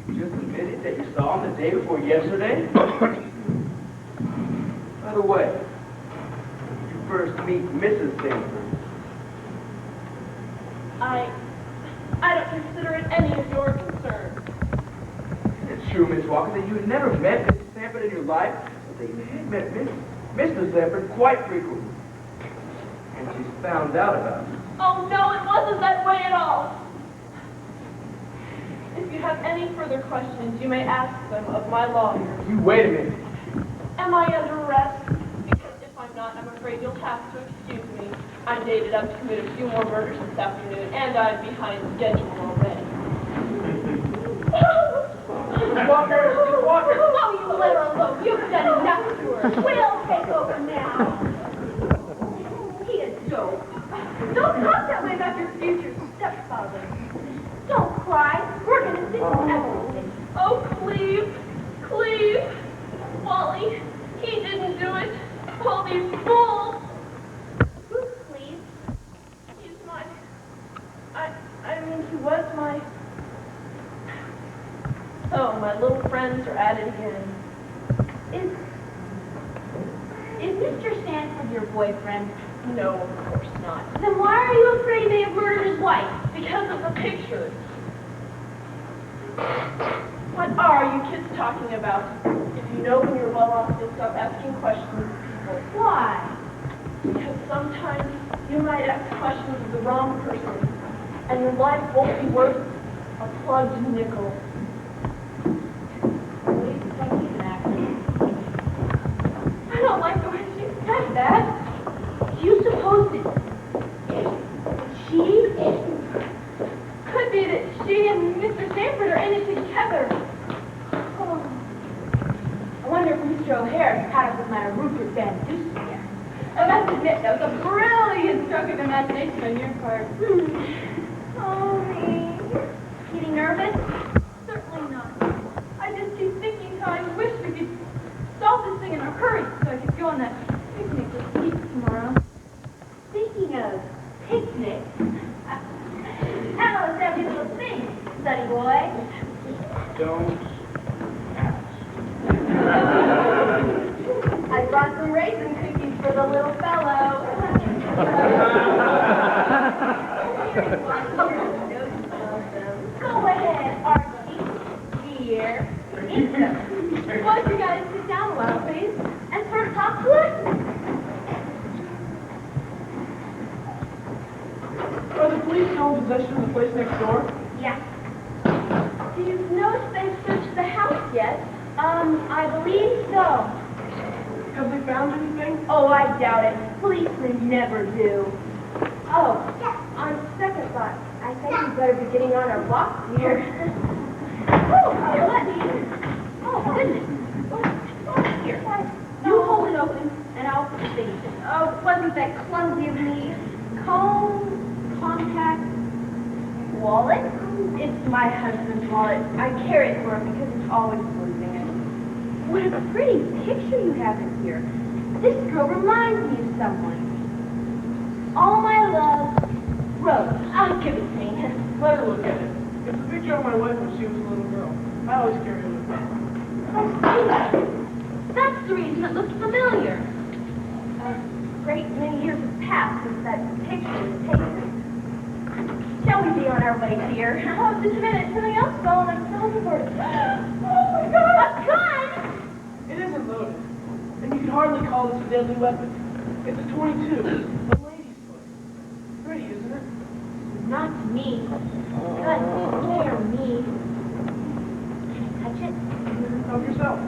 E: You just admitted that you saw him the day before yesterday? By the way, you first meet Mrs. Sanford.
A: I don't consider it any of your concern.
E: It true, Miss Walker, that you had never met Mrs. Sanford in your life, but that you had met Mr. Sanford quite frequently. And she's found out about it.
A: Oh, no, it wasn't that way at all. If you have any further questions, you may ask them of my lawyer.
E: You wait a minute.
A: Am I under arrest? Because if I'm not, I'm afraid you'll have to excuse me. I'm dated up to commit a few more murders this afternoon, and I'm behind schedule already.
E: Walker! Walker!
B: Oh, you let her alone. You've done enough to her. We'll take over now. He is dope. Don't talk that way about your future stepfather. Don't cry. We're going to fix everything.
A: Oh, Cleve, Cleve, Wally, he didn't do it. All these fools.
B: Who's Cleve?
A: He's my, I mean, he was my, oh, my little friends are at it again.
B: Is Mr. Sanford your boyfriend?
A: No, of course not.
B: Then why are you afraid they have murdered his wife?
A: Because of the pictures. What are you kids talking about? If you know when you're well off, you'll stop asking questions of people.
B: Why?
A: Because sometimes you might ask questions of the wrong person, and your life won't be worth a plugged nickel. I don't like the way she said that.
B: Do you suppose that she?
A: Could be that she and Mr. Sanford are in it together.
B: Oh. I wonder if Mr. O'Hare is caught up with my Rupert Van Dusen yet.
A: I must admit, that was a brilliant stroke of imagination on your part.
B: Oh, me. Getting nervous?
A: Certainly not. I just keep thinking how I wish we could solve this thing in a hurry so I could go on that picnic with Pete tomorrow.
B: Speaking of picnic, how was every little thing, sonny boy?
E: Don't ask.
B: I brought some raisin cookies for the little fellow. Go ahead, Archie. Dear. Eat them.
A: Why don't you guys sit down a while, please?
B: And sort of talk to us?
C: Are the police still in possession of the place next door?
B: Yeah. Do you notice they've searched the house yet? I believe so.
C: Have they found anything?
B: Oh, I doubt it. Policemen never do. Oh, on second thought, I think we better be getting on our walk here. Oh, what? Oh, goodness. Oh, here. You hold it open, and I'll put the thing. Oh, wasn't that clumsy of me? Contact wallet? It's my husband's wallet. I carry it for him because he's always losing it. What a pretty picture you have in here. This girl reminds me of someone. All my love, Rose. I'll give it to you.
C: Let her look at it. It's a picture of my wife when she was a little girl. I always carry it with me.
B: Oh, see that? That's the reason it looks familiar. A great many years have passed since that picture was taken. Shall we be on our way, dear?
A: Oh, just a minute. Something else fell on my soundboard. Oh, my
B: A
A: God!
B: gun!
C: It isn't loaded. And you can hardly call this a deadly weapon. It's a 22. A lady's toy. Pretty, isn't it?
B: Not to me. Guns scare me. Can I touch it?
C: Help yourself.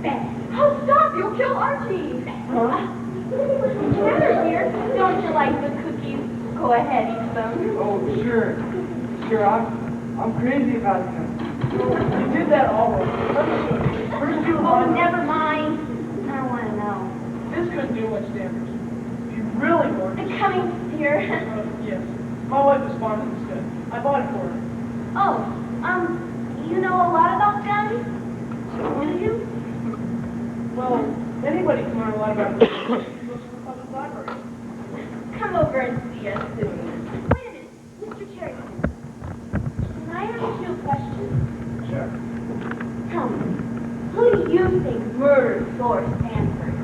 B: Bang.
A: Oh, stop! You'll kill Archie!
C: Huh?
B: What's the matter, dear? Don't you like the cookies? Go ahead, eat them.
C: Oh, sure. Sure, I'm crazy about them. You did that all wrong. Let me show you. First you
B: Oh,
C: line up.
B: never mind. I don't want to know.
C: This couldn't do much damage. If you really want
B: The coming, dear.
C: yes. My wife was fond of this gun. I bought it for her.
B: Oh, you know a lot about guns? Do you?
C: Well, anybody can learn a lot about it. She goes to the public library.
B: Come over and see us soon. Wait a minute, Mr. Cherryton. Can I ask you a question?
C: Sure.
B: Tell me, who do you think murdered Doris Sanford?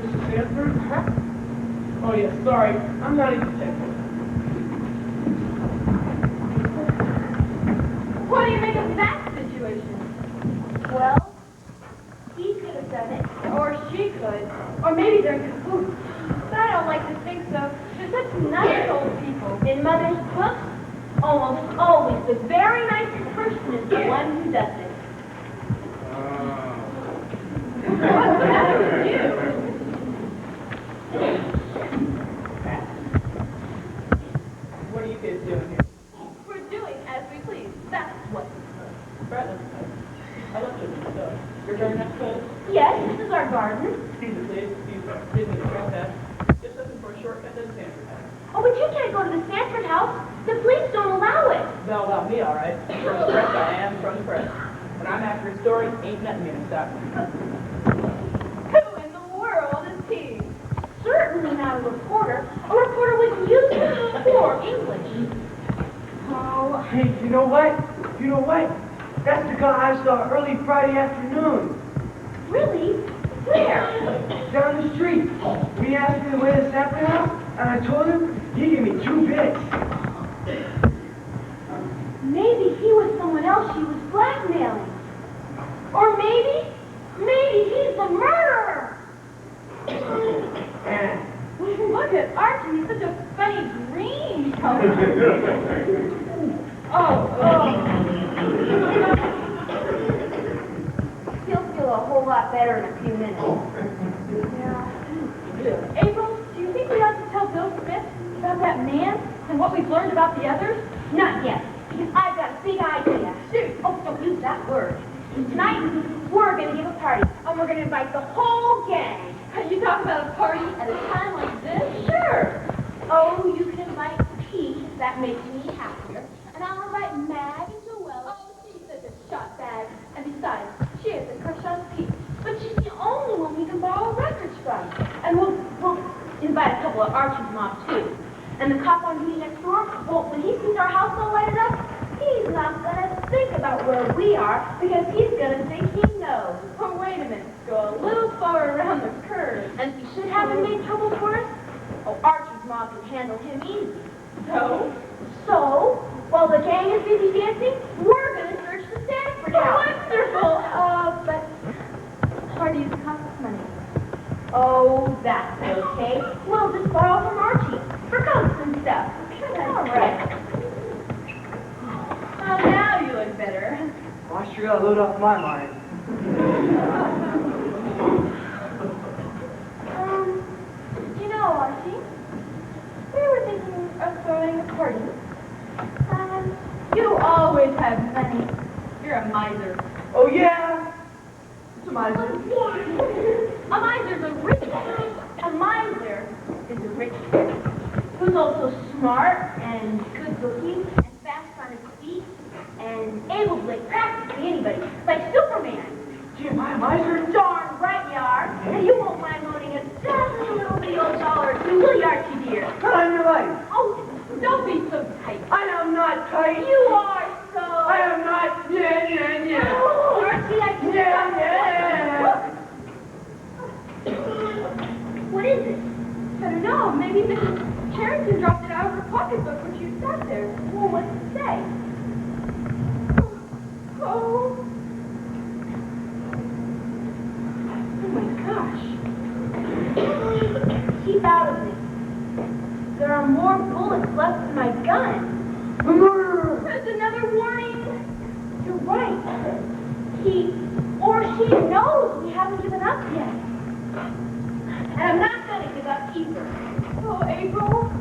C: Mrs. Sanford?
B: Huh?
C: Oh, yes, sorry. I'm not a detective.
B: Who
A: What do you make of that situation?
B: Well, he could have done it.
A: Or she could. Or maybe they're in cahoots.
B: But I don't like to think so.
A: They're such nice old people.
B: In Mother's books, almost always the very nicest person is the one who does it.
A: What's the matter with you?
C: What are you kids doing here?
A: We're doing as we please. That's what.
C: Bradley, I left you some stuff. Your turn next time?
B: Yes, this is our garden.
C: Excuse me, please. Excuse me, that. Just looking for a shortcut to the Stanford house.
B: Oh, but you can't go to the Stanford house. The police don't allow it.
C: They'll allow me, all right. From the press, I am from the press. When I'm after a story, ain't nothing gonna stop me.
A: Who in the world is he?
B: Certainly not a reporter. A reporter with music or English.
A: Oh,
C: Hey, you know what? You know what? That's the guy I saw early Friday afternoon.
B: Really? Where?
C: Down the street. He asked me the way to the Stanford house, and I told him he gave me 2 bits.
B: Maybe he was someone else she was blackmailing. Or maybe he's the murderer.
A: look at Archie. He's such a funny green color. Oh.
B: He'll feel a whole lot better in a few minutes.
A: Yeah. April, do you think we ought to tell Bill Smith about that man and what we've learned about the others?
B: Not yet, because I've got a big idea.
A: Shoot.
B: Oh, don't use that word. Tonight, we're going to give a party, and we're going to invite the whole gang.
A: You talk about a party at a time like this?
B: Sure. Oh, you can invite Pete, if that makes me happier. And I'll invite Mag and Joelle.
A: Oh, she's such a shot bag. And besides, she has a crush on Pete.
B: But she's the only one we can borrow records from. And we'll invite a couple of Archie's mob, too. And the cop on duty next door, well, when he sees our house all lighted up, he's not going to think about where we are because he's going to think he knows.
A: Oh, wait a minute. Go a little far around the curve.
B: And if he should haven't made trouble for us, oh, Archie's mom can handle him easy. So, while the gang is busy dancing, we're going to search the Stanford house.
A: Wonderful. But parties cost money.
B: Oh, that's okay. We'll just borrow from Archie for coats and stuff. All right.
A: Oh, now you look better.
C: Well, I sure got a load off my mind.
A: You know, Archie, we were thinking of throwing a party. You always have money. You're a miser.
C: Oh, yeah? It's a miser.
A: A miser's a rich man. A miser is a rich man
B: Who's also smart and good looking and fast on his feet and able to lick practically anybody, like Superman.
C: Gee, am I a miser?
B: Darn right you are. And you won't mind loaning us just a little bitty old dollar or two, will you, Archie dear?
C: Not on your life.
B: Oh,
A: Don't be so tight.
C: I am not tight.
B: you are so.
C: I am not. Yeah.
B: Oh, Archie, I can't.
C: Yeah.
B: What is it?
A: I don't know. Maybe Mrs. Carrington dropped it out of her pocketbook when she sat there.
B: Well, what's it say?
A: Oh.
B: Oh my gosh. Keep out of this. There are more bullets left in my gun.
A: That's another warning.
B: You're right. He or she knows we haven't given up yet. And I'm not going to give up either.
A: Oh, April,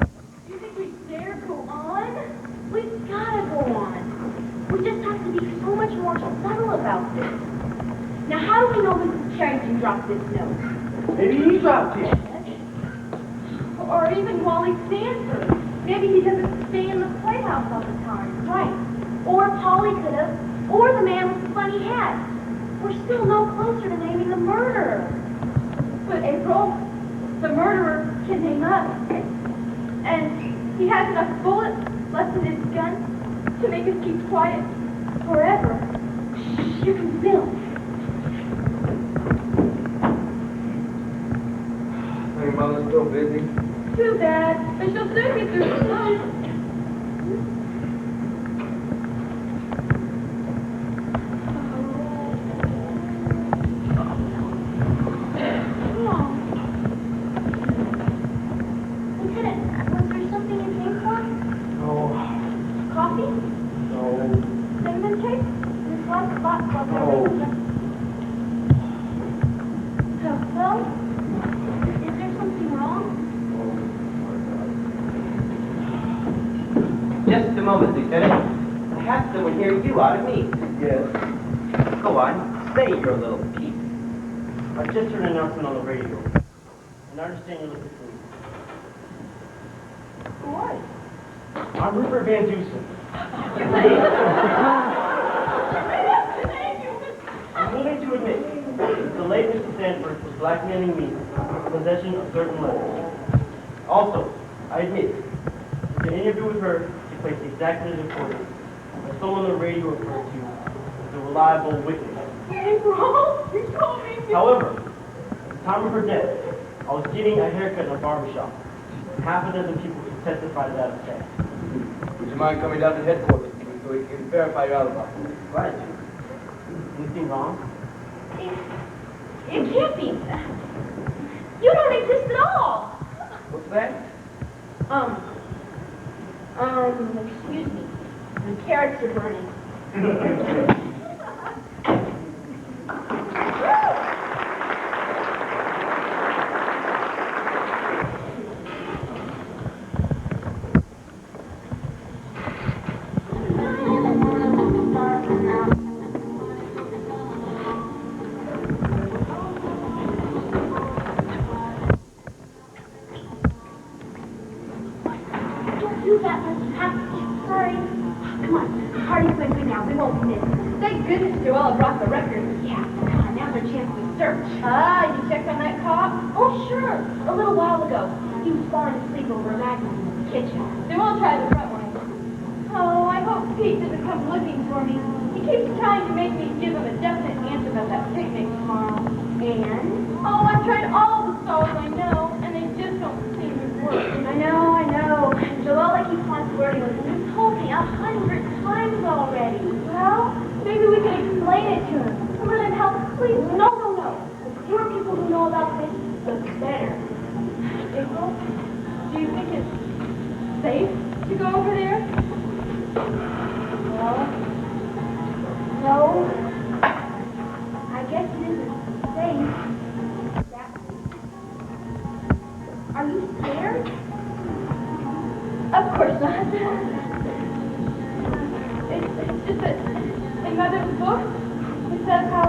A: do you think we dare go on?
B: We've got to go on. We just have to be so much more subtle about this. Now, how do we know Mrs. Carrington dropped this note?
C: Maybe he dropped it.
A: Or even Wally Stanford. Maybe he doesn't stay in the playhouse all the time.
B: Right. Or Polly could have. Or the man with the funny hat. We're still no closer to naming the murderer.
A: But April, the murderer can name us. And he has enough bullets left in his gun to make us keep quiet forever.
B: Shh, here comes Bill.
E: Hey, Mother's still busy.
A: Too bad. But she'll soon get through the smoke.
D: Just a moment, Lieutenant. Perhaps someone here you ought to meet.
C: Yes.
D: Go on, say your little piece.
F: I just heard an announcement on the radio, and I understand you're looking for me.
B: Who are you?
F: I'm Rupert Van Dusen. I'm willing to admit the late Mr. Sanford was blackmailing me for possession of certain letters. Also, I admit that the interview with her took place exactly as reported, by someone on the radio referred to as a reliable witness.
A: April, you told me.
F: However, at the time of her death, I was getting a haircut in a barbershop. Half a dozen people could testify to that effect.
E: Would you mind coming down to headquarters so we can verify your alibi?
F: Right. Anything wrong?
B: It can't be. You don't exist at all.
E: What's that?
B: Excuse me. The carrots are burning. Do that, let's have sorry. Come on, party's going good now. We won't miss.
A: Thank goodness Joella brought the record.
B: Yeah, come on, now's our chance to search.
A: Ah, you checked on that cop?
B: Oh, sure. A little while ago, he was falling asleep over a magazine in the kitchen.
A: They won't try the front one. Oh, I hope Pete doesn't come looking for me. He keeps trying to make me give him a definite answer about that picnic tomorrow.
B: And?
A: Oh, I've tried all the stalls I know, and they just don't seem to work.
B: I know. Joella keeps on flirting with him. You've told me 100 times already.
A: Well, maybe we can explain it to him.
B: Let him help, please. No. The fewer people who know about this, the better.
A: April, do you think it's safe to go over there?
B: Well, no. I guess it isn't safe. Are you scared?
A: Of course not. It's just that in Mother's book, it says how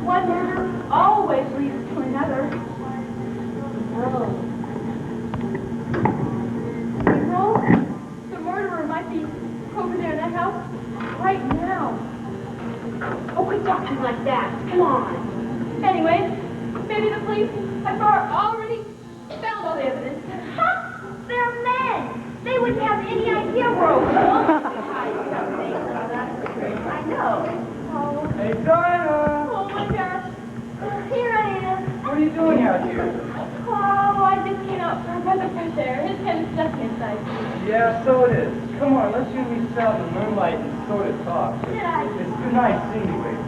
A: one murder always leads to another.
B: No.
A: April, the murderer might be over there in that house right now.
B: Oh, quit talking like that. Come on.
A: Anyway, maybe the police have already found all the evidence.
B: Ha! They're men. They wouldn't have any idea we're over. I know.
A: Oh,
C: Hey, Dinah!
A: oh my gosh. Here I am.
C: What are you doing out here?
A: Oh, I just came out for a breath of fresh air. It's kind of stuck inside.
C: Yeah, so it is. Come on, let's use these out in the moonlight and sort of talk. It's too nice seeing you, April.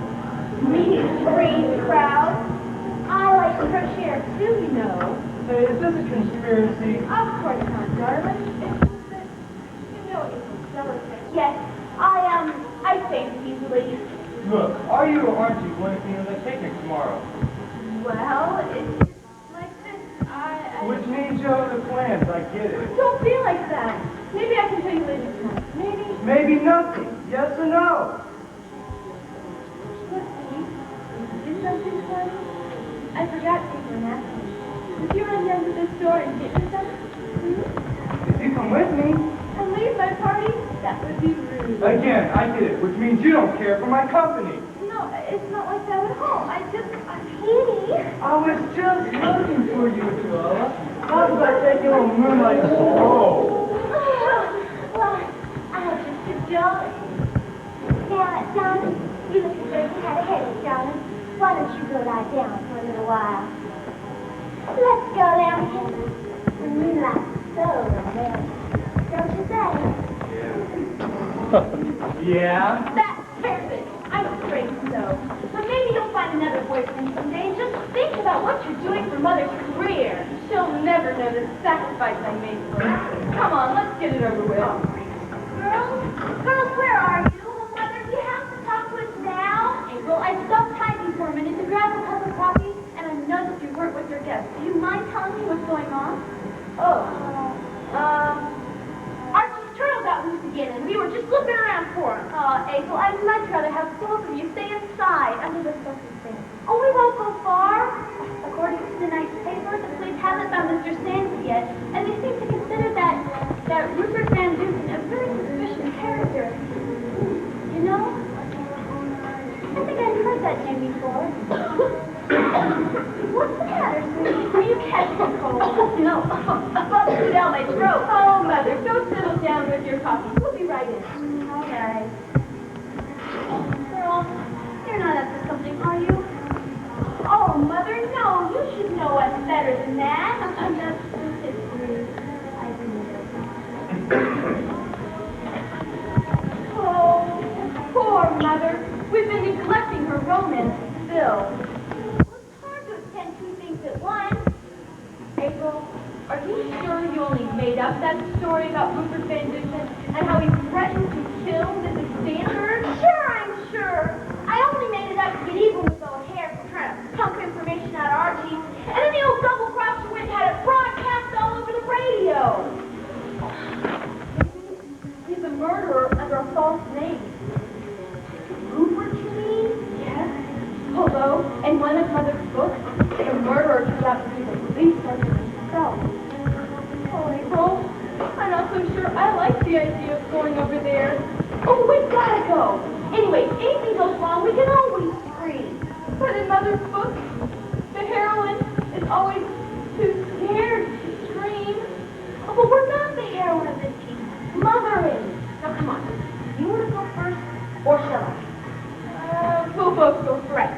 B: Me, free crowd. I like fresh air too, you know.
C: Hey, is this a conspiracy?
A: Of course not, darling. It's just that, you know, it's delicate.
B: Yes, I think easily.
C: Look, are you or aren't you going to be on the picnic tomorrow?
A: Well, it's like this.
C: Which means you have other plans, I get it.
A: Don't feel like that. Maybe I can tell you later tonight. Maybe.
C: Maybe nothing. Yes or no?
A: Look, Pete, is something funny? I forgot to take my napkin. Would you run down to the store and get me some?
C: If you come with me.
A: And leave my party? That would be rude.
C: Again, I get it, which means you don't care for my company.
A: No, it's not like that at all. Petey.
C: I was just looking for you, Joella. How about taking a little moonlight stroll?
B: Well, I was just a jolly. Now, darling, you look as though you had a headache, darling. Why don't you go lie down for a little while? Let's go down here. Moonlight so romantic. Don't you say?
C: Yeah?
B: That's perfect. I'm afraid so. But maybe you'll find another boyfriend someday and just think about what you're doing for Mother's career.
A: She'll never know the sacrifice I made for her. Come on, let's get it over with.
B: Girls, where are you? Mother, do you have to talk to us now? April, I stopped typing for a minute to grab a cup of coffee, and I noticed you weren't with your guests. Do you mind telling me what's going on? Oh, Archie's turtle got loose again. April, I'd much rather have both of you stay inside under the circumstances. Oh, we won't go far. According to tonight's paper, the police haven't found Mr. Sands yet, and they seem to consider that Rupert Van Dusen a very suspicious character. You know, I think I've heard that name before. What's the matter, sweetie? Are you catching a cold? No, a bug flew down my throat.
A: Oh, Mother, go settle down with your coffee. We'll be right in.
B: All right. Girl, you're not up to something, are you? Oh, Mother, no. You should know us better than that. I'm just history. I
A: Oh, poor Mother. We've been neglecting her romance still.
B: It's hard to attend two things at once.
A: April, are you sure you only made up that story about Rupert Van Dusen and how he threatened to kill Mrs. Sandberg?
B: Sure, I'm sure. I only made it up to get even with old Hare for trying to pump information out of Archie. And then the old double-crosser went and had it broadcast all over the radio.
A: He's a murderer under a false name.
B: Rupert, you mean?
A: Yes. Although, in one of Mother's books, the murderer turned out to be the police sergeant himself. Oh, April, I'm not so sure I like the idea of going over there.
B: Oh, we've gotta go. Anyway, if anything goes wrong, we can always scream.
A: But in Mother's book, the heroine is always too scared to scream.
B: Oh, but we're not the heroine of this piece. Mother is. Now, come on. You want to go first, or shall I?
A: We'll both go first.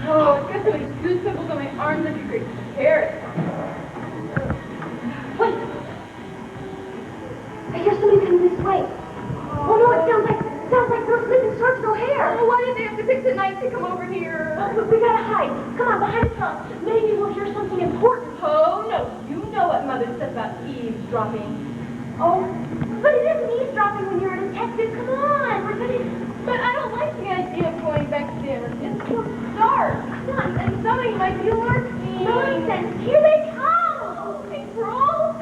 A: Oh, it's got so many goose pimples on my arms that you could tear it.
B: Wait. I hear somebody coming this way. Oh, no, it sounds like Bill Smith and Sergeant O'Hare.
A: Oh, why did they have to pick tonight to come over here?
B: Oh, we gotta hide. Come on, behind the truck. Maybe we'll hear something important.
A: Oh, no. You know what Mother said about eavesdropping.
B: Oh, but it isn't eavesdropping when you're a detective. Come on, we're gonna...
A: But I don't like the idea of going back there. It's too dark.
B: Come on,
A: And somebody might be lurking.
B: nonsense. Here they come.
A: April?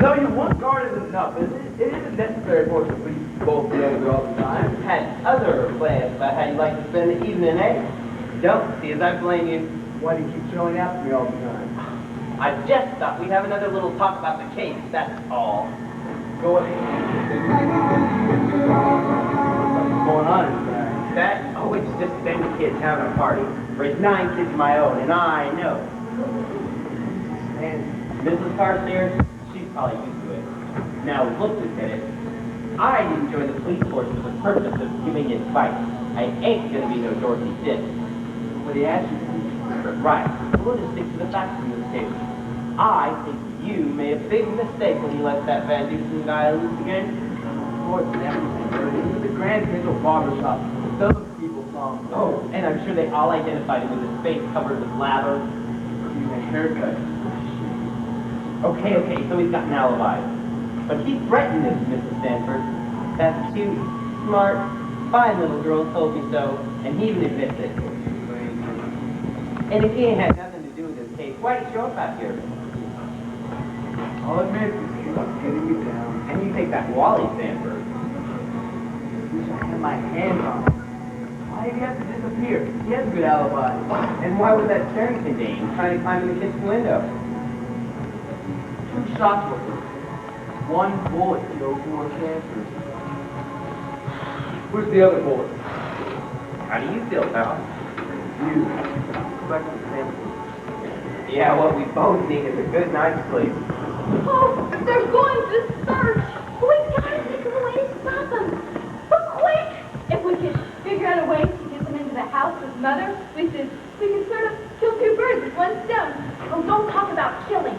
E: Tell you, one guard isn't enough, is it? It isn't necessary for us to be both together all the time.
D: Had other plans about how you'd like to spend the evening, eh? Don't see as I blame you.
E: Why do you keep showing after me all the time?
D: I just thought we'd have another little talk about the case, that's all.
E: Go ahead. What's going on inside?
D: That? Oh, it's just Ben kids having a party. Raised 9 kids of my own, and I know.
E: And
D: Mrs. Carstairs, she's probably used to it. Now, look, Lieutenant, I didn't join the police force for the purpose of giving advice. I ain't gonna be no Dorothy Dick.
E: what he asked you to do.
D: Right. We'll just stick to the facts in this case. I think you made a big mistake when you let that Van Dusen guy loose again.
E: More than everything, this is the Grand Central Barbershop. Some people saw him.
D: Oh, and I'm sure they all identified him with his face covered with lather.
E: He's a haircut.
D: Okay, so he's got an alibi. But he threatened this, Mrs. Stanford. That cute, smart, fine little girl told me so, and he even admits it. And if he ain't had nothing to do with this case, why'd he show up out here?
E: I'll admit, this was getting me down.
D: And you think that Wally Stanford?
E: Wish I had my hands on him. Why did he have to disappear? He has a good alibi.
D: And why was that Carrington Dane trying to climb in the kitchen window?
E: 2 shots were hit. 1 bullet killed 4 cancers. Where's the other bullet?
D: How do you feel, pal?
E: You. Collect the sample.
D: Yeah, what we both need is a good night's sleep.
A: Oh, they're going to search.
B: We gotta think of a way to stop them. But quick!
A: If we could figure out a way to get them into the house with Mother, we could sort of kill 2 birds with 1 stone.
B: Oh, don't talk about killing.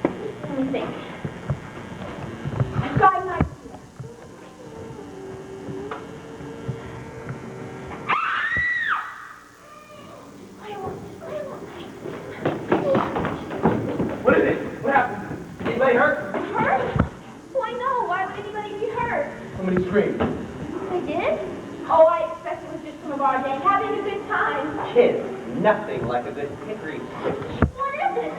B: Let me think. I've got an idea.
E: What is it? What happened? Anybody hurt?
B: Hurt? Why no? Why would anybody be hurt?
E: Somebody screamed.
B: They did? Oh, I expect it was just some of our gang having a good time.
D: Kids, nothing like a good hickory switch.
B: Whatever What?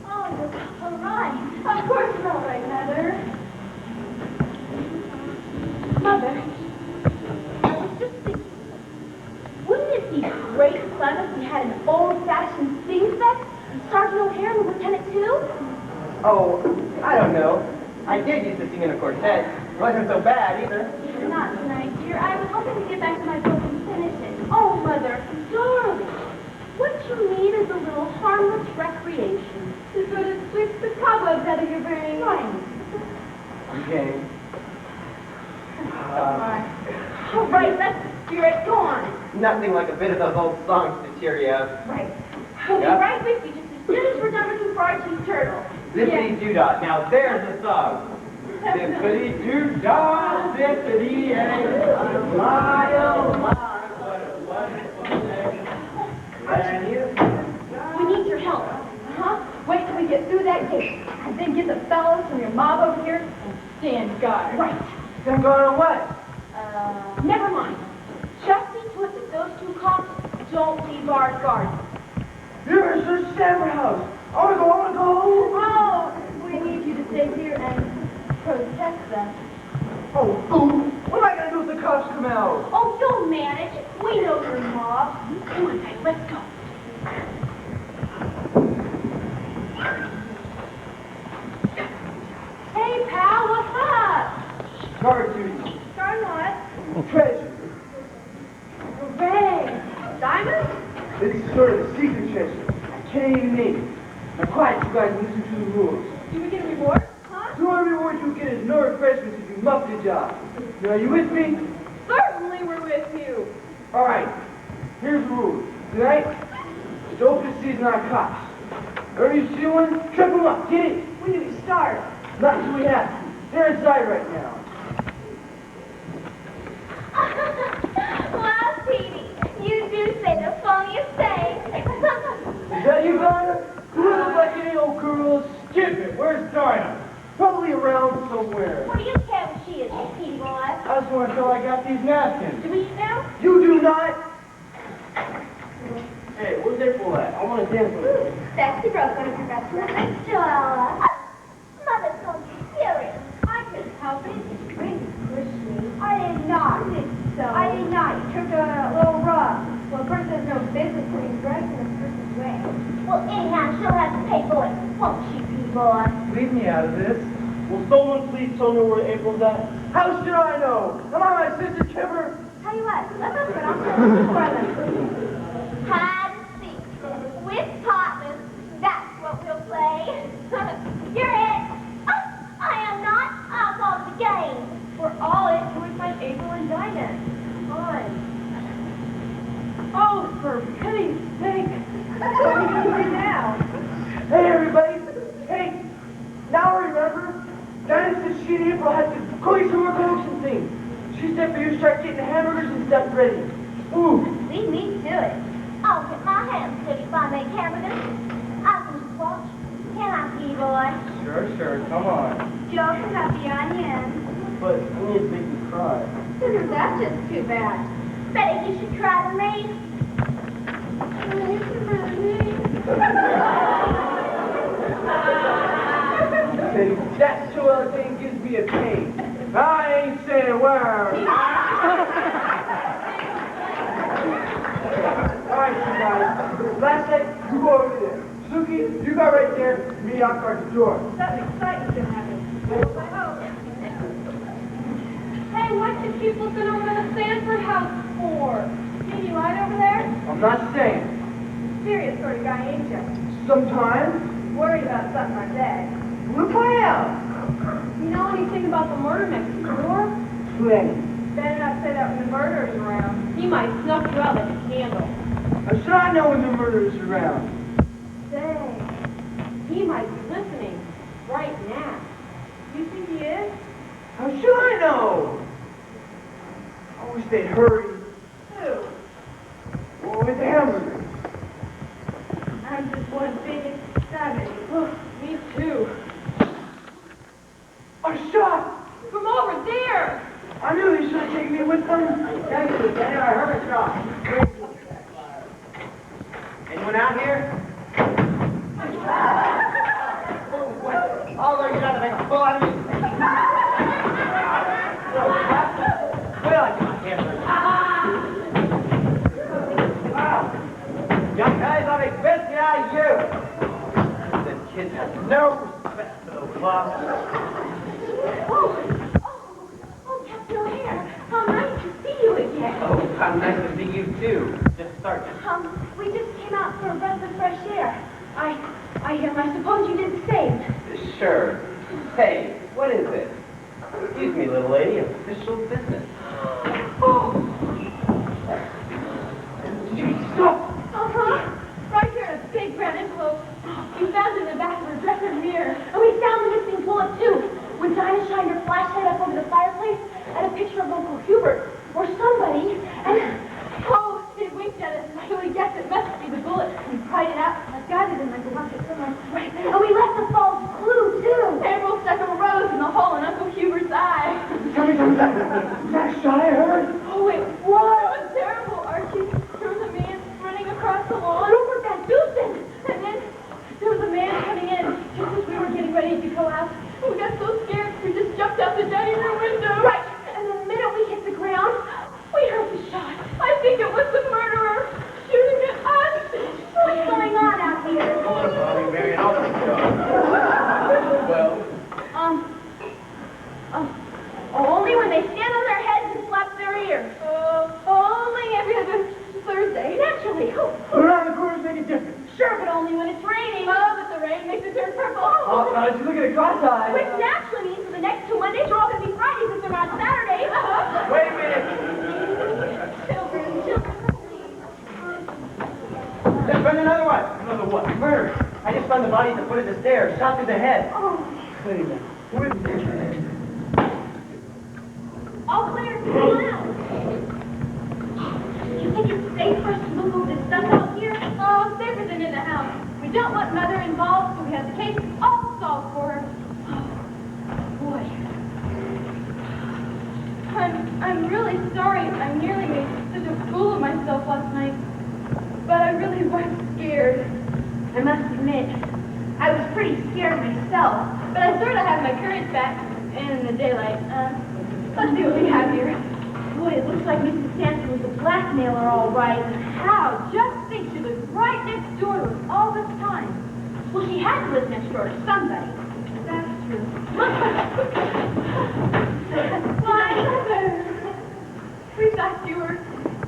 A: Oh, you're all right. Of course you're all right, Mother. Mother,
B: I was just thinking, wouldn't it be great fun if we had an old-fashioned sing fest? Sergeant O'Hare and the Lieutenant too?
D: Oh, I don't know. I did used to sing in a quartet. It wasn't so bad either.
B: Not tonight, dear. I was hoping to get back to my book and finish it. Oh, Mother, darling, what you need is a little harmless recreation.
A: to sort of sweep the cobwebs out of your brain.
B: Right.
C: Okay.
B: All right, let's hear it. Go on.
D: Nothing like a bit of those old songs to cheer you up.
B: Right. We'll be
D: Yep.
B: right with you just as soon as we're done looking for Archie's turtle.
D: Zippity-doo-dah. Now there's the song. Zippity-doo-dah, zippity-ay. My, oh my, what a wonderful day. And you?
B: We need your help.
A: Huh? Wait till we get through that gate, and then get the fellows from your mob over here and stand guard.
B: Right.
C: Then going on what?
B: Never mind. Just see to it that those two cops don't leave our garden.
C: You're a search Stanford house. I wanna go.
A: Oh, we need you to stay here and protect them.
C: Oh, fool. What am I gonna do if the cops come out?
B: Oh, you'll manage. We know your mob. Come on, guys, let's go.
A: Hey, pal, what's up?
C: Guard duty.
A: Darn what?
C: Treasure.
A: Hooray! Diamonds?
C: This is sort of a secret treasure. I can't even name it. Now quiet, you guys, and listen to the rules.
A: Do we get a reward? Huh?
C: The only reward you get is no refreshments if you muff the job. Now, are you with me?
A: Certainly we're with you.
C: All right. Here's the rules. Tonight, it's open season on cops. Whenever you see one, trip them up. Get it?
A: When do we start?
C: Not until we have to. They're inside right now.
B: Wow, Petey, you do say the funniest things.
C: Is that you, Donna? You look like any old girl. Skip it. Where's Dinah? Probably around somewhere.
B: What do you care where she is, Petey boy?
C: I just want to tell I got these napkins.
B: Do we eat now?
C: You do not.
F: Hey, where's April at? I want to dance with her.
B: Sexy broke one of your best friends. Joella. Mother's going to be furious. I couldn't help it. You really pushed me. I did not. So? I did not. You took a little rough. Well, of course, there's no business putting drugs in a person's way. Well, anyhow, she'll have to pay for it, won't she, P-boy?
C: Leave me out of this.
F: Will someone please tell me where April's at?
C: How should I know? Am I my sister Kimber?
B: Tell you what, let's open it up for them. Hide and seek. With partners, that's what we'll play. You're it. Oh, I am not. I'll call the game.
A: We're all in to find April and Dinah. Fine. Oh, for pity's sake. What are we going to do now?
C: Hey, everybody. Hey, now remember, Dinah said she and April had to go eat some more coaxing things. She said for you to start getting the hamburgers and stuff ready. Ooh.
B: Leave me to it. I'll get my hands dirty if I make hamburgers. I can just watch. Can I, P-boy?
C: Sure. Come on.
B: Joking up the onion.
F: But I need to make you cry.
A: That's just too bad.
B: Better you should cry than me.
C: That soil thing gives me a pain. I ain't saying a word. All right, you guys. Last night, you go over there. Suki, you go right there. Me, I'll guard the door.
A: Something exciting's gonna happen. I hope. Hey, what did people sit over in the Stanford house for? Any light over there?
C: I'm not saying.
A: Serious sort of guy, ain't you?
C: Sometimes,
A: Worried about something like that.
C: we'll play out.
A: You know anything about the murder next door?
C: Plenty.
A: Better not say that when the murderer's around. He might snuff you out like a candle.
C: How should I know when the murderer's around?
A: Say, he might be listening right now. You think he is?
C: How should I know? I wish they'd hurry.
A: Who?
C: Well, with the hamburgers.
A: I'm just one big excited. Me too.
C: A shot!
A: From over there!
C: I knew they should have taken me with them.
D: Thank you, Lieutenant. I heard a shot. Anyone out here? Although you're not to make a fool out of me. Well, I can't hurt you. Young guys, I'll make biscuit out of you. This kid has no respect for the law.
B: Oh, Captain O'Hare, how nice to see you again.
D: Oh, how nice to see you too. Just start.
B: We just came out for a breath of fresh air. I suppose you did the same.
D: Sure. Hey, what is this? Excuse me, little lady. Official business.
A: Right here in a big brown envelope. We found it in the back of her dresser mirror.
B: And we found the missing bullet, too. When Dinah shined her flashlight up over the fireplace, and a picture of Uncle Hubert, or somebody, and...
A: Oh, it winked at us, and we guessed it must be the bullet. We pried it out, and I got it in my pocket somewhere.
B: Right. And we left a false clue, too.
A: April stuck a rose in the hole in Uncle Hubert's eye.
C: Tell me, that shot I heard.
A: Oh, wait, what? It was terrible, Archie. There was a man running across the lawn.
B: Rupert Van Dusen!
A: And then there was a man coming in just as we were getting ready to go out. We got so scared, we just jumped out the dining room window.
B: Right. And the minute we hit the ground, we heard the shot.
A: I think it was the murderer shooting at us.
B: What's going on out here?
E: Well,
B: Only when they stand on their heads and flap their ears.
A: Only every other Thursday.
B: Naturally.
C: Around the corners make a difference.
B: Sure, but only when it's raining.
A: Oh, but the rain makes it turn purple.
C: You look at it cross-eyed.
B: Which naturally means for the next 2 Mondays are all going to be Fridays if they're not Saturdays.
E: wait a minute.
B: Children.
D: Let's find another one. Another what? Murder. I just found the body at the foot of the stairs, shot through the head.
B: Oh,
C: Wait a minute.
B: all clear. Come on out. You think it's safe for us to move this stuff out here?
A: Oh, safer than in the house. We don't want Mother involved, so we have the case all solved for her.
B: Boy.
A: I'm really sorry I nearly made such a fool of myself last night. But I really was scared.
B: I must admit, I was pretty scared myself.
A: But I sort of have my courage back in the daylight. Let's see what we have here.
B: Boy, it looks like Mrs. Sanford was a blackmailer, all right.
A: How? Just think, she lived right next door to us all this time.
B: Well, she had to live next door to somebody.
A: That's true.
B: Why?
A: We thought you were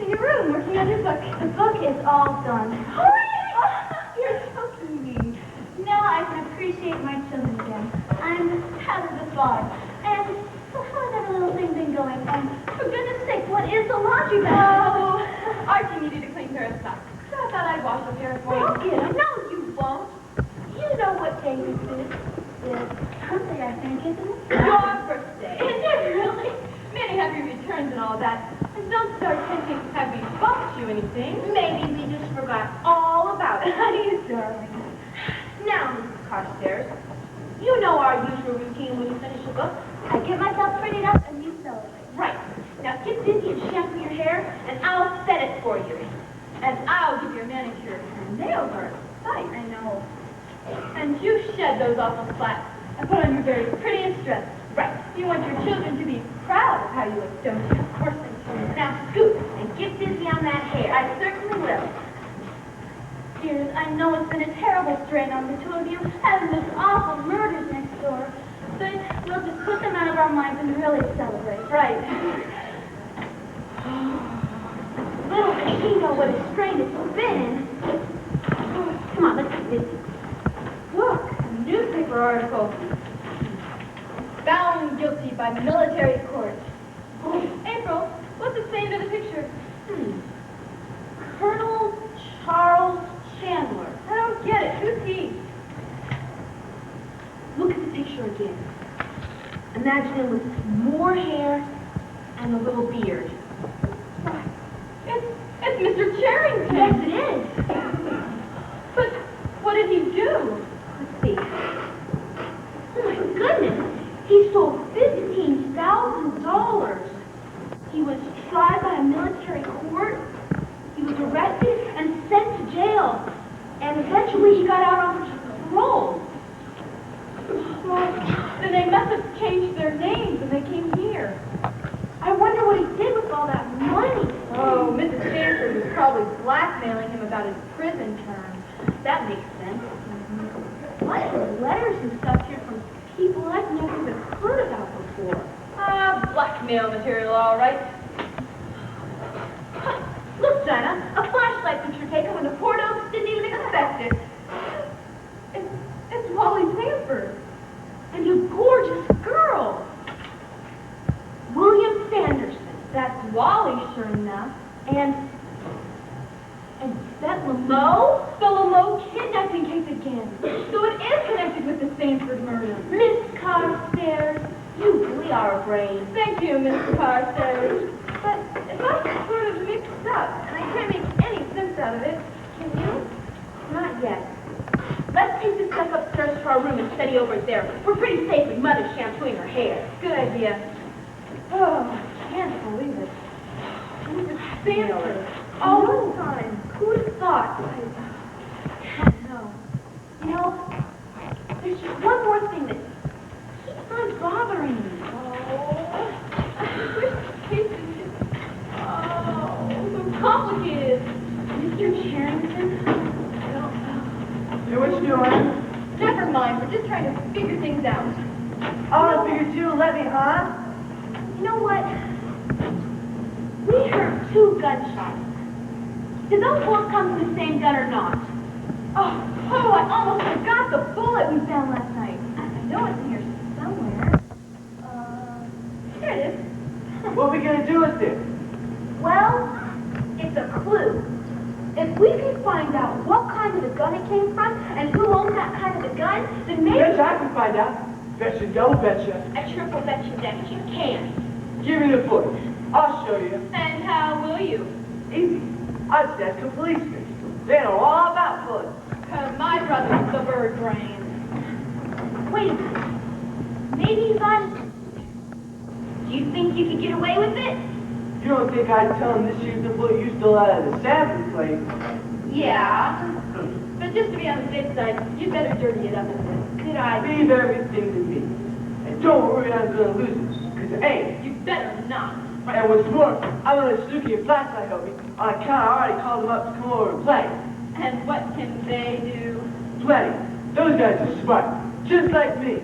A: in your room working on your book.
B: The book is all done.
A: You're choking me.
B: Now I can appreciate my children again. I'm proud of the thought. And how's that little thing been going? And for goodness sake, what is the laundry basket?
A: Oh, Archie needed a clean pair of socks. So I thought I'd wash a pair for you.
B: I'll get 'em. No, you won't. You know what day this is. It's Sunday, I think, isn't it?
A: Your birthday. Is it really? Many happy returns and all that. And don't start thinking, have we bumped you anything?
B: Maybe we just forgot all about it. Honey, darling. Now, Mrs. Carstairs, you know our usual routine when you finish a book. I get myself printed up and you celebrate.
A: Right.
B: Now get busy and shampoo your hair, and I'll set it for you.
A: And I'll give you a manicure.
B: Your nails are a sight. I know.
A: And you shed those awful slats and put on your very prettiest dress.
B: Right.
A: You want your children to be proud of how you look, don't you?
B: Of course I do. Now scoot and get busy on that hair.
A: I certainly will.
B: Dears, I know it's been a terrible strain on the two of you, having those awful murders next door. But we'll just put them out of our minds and really celebrate.
A: Right.
B: Little does she know what a strain it's been. Come on, let's get busy.
A: Look, a newspaper article. Found guilty by military court. April, what's it saying to the picture?
B: Colonel Charles Chandler.
A: I don't get it. Who's he?
B: Look at the picture again. Imagine him with more hair and a little beard.
A: It's Mr. Charrington.
B: Yes, it is.
A: But what did he do?
B: Let's see. Oh my goodness. He stole $15,000. He was tried by a military court. He was arrested and sent to jail. And eventually he got out on
A: parole. Well, then they must have changed their names when they came here.
B: I wonder what he did with all that money.
A: Oh, Mrs. Stanford was probably blackmailing him about his prison term. That makes sense.
B: What letters and stuff here from people I've never even heard about before.
A: Ah, blackmail material, all right.
B: Look, Dinah, a flashlight picture taken when the poor dogs didn't even expect it.
A: It's Wally Sanford.
B: And a gorgeous girl. William Sanderson.
A: That's Wally, sure enough.
B: And that Lameau?
A: The Lameau kidnapping case again. So it is connected with the Sanford murder.
B: Miss Carstairs, you really are a brain.
A: Thank you, Miss Carstairs. But it's all sort of mixed up, and I can't make any sense out of it.
B: Can you? Not yet. Let's take this stuff upstairs to our room and study over it there. We're pretty safe with Mother shampooing her hair.
A: Good idea. Oh, I can't believe it. Mrs. Sanford. All the time.
B: Who'd have thought?
A: I don't know.
B: You know, there's just one more thing that keeps on bothering me.
A: Oh, I wish the case was just, so complicated.
B: Mr. Charrington?
A: I don't know.
C: Hey, what you doing?
A: Never mind, we're just trying to figure things out.
C: Oh, I figured you would let me, huh?
B: You know what? We heard 2 gunshots. Did those bullets come from the same gun or not?
A: Oh, I almost forgot the bullet we found last night.
B: I know it's in here somewhere.
A: Here it is.
C: What are we gonna do with it?
B: Well, it's a clue. If we can find out what kind of a gun it came from and who owns that kind of a gun, then maybe...
C: Betcha I can find out. Betcha, double betcha.
B: I triple bet you that you can.
C: Give me the footage. I'll show you.
A: And how will you?
C: Easy. I just ask a policeman. They know all about bullets.
A: My brother's the bird brain.
B: Wait a minute. Maybe he's on... Do you think you could get away with it?
C: You don't think I'd tell him this year's the bullet you stole out of the Sanford place?
A: Yeah. But just to be on the safe side, you'd better dirty it up a bit.
B: Good idea.
C: Leave everything to me. And don't worry I'm gonna lose it. Cause it ain't.
A: You better not.
C: And what's more, I'm gonna let Snooki and Flashlight help me on account I already called them up to come over and play.
A: And what can they do?
C: Plenty. Those guys are smart. Just like me.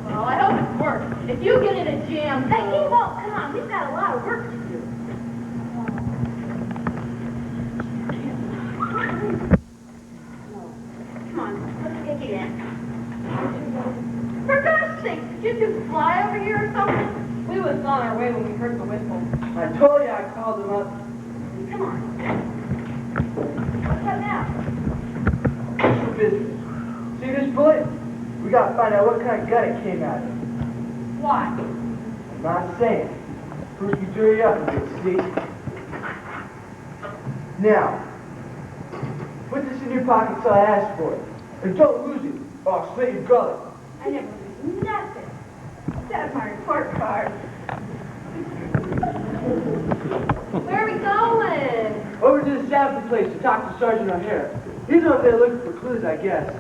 A: Well, I hope it works. If you get in a jam,
B: Hey, he won't. Come on, we've got a lot of work to do. Come on, let's take it in.
A: for gosh sake, did you fly over here or something? We was on our way when we heard the whistle.
C: I told you I called them up.
B: Come on. What's up now?
C: Official business. See this bullet? We gotta find out what kind of gun it came out of.
A: Why?
C: I'm not saying. First we dirty up a bit, see? Now, put this in your pocket so I ask for it. And don't lose it, or I'll slit your gullet.
B: I never lose nothing. Except my report card.
A: Where are we going?
C: Over to the Sanford place to talk to Sergeant O'Hara. He's over there looking for clues, I guess.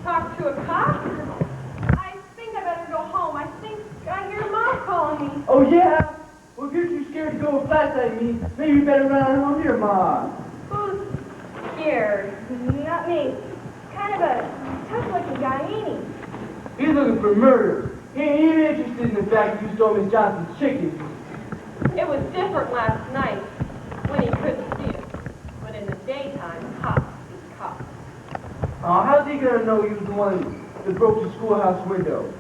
A: Talk to a cop? I think I better go home. I think I hear Mom calling me.
C: Oh, yeah? Well, if you're too scared to go with Flashlight and me, maybe you better run on home to your mom.
A: Who's scared?
B: Not me. Kind of a tough-looking guy, ain't he?
C: He's looking for murder. He ain't even interested in the fact that you stole Miss Johnson's chicken.
A: It was different last night when he couldn't see us. But in the daytime, cops is cops.
C: Oh, how's he gonna know you was the one that broke the schoolhouse window?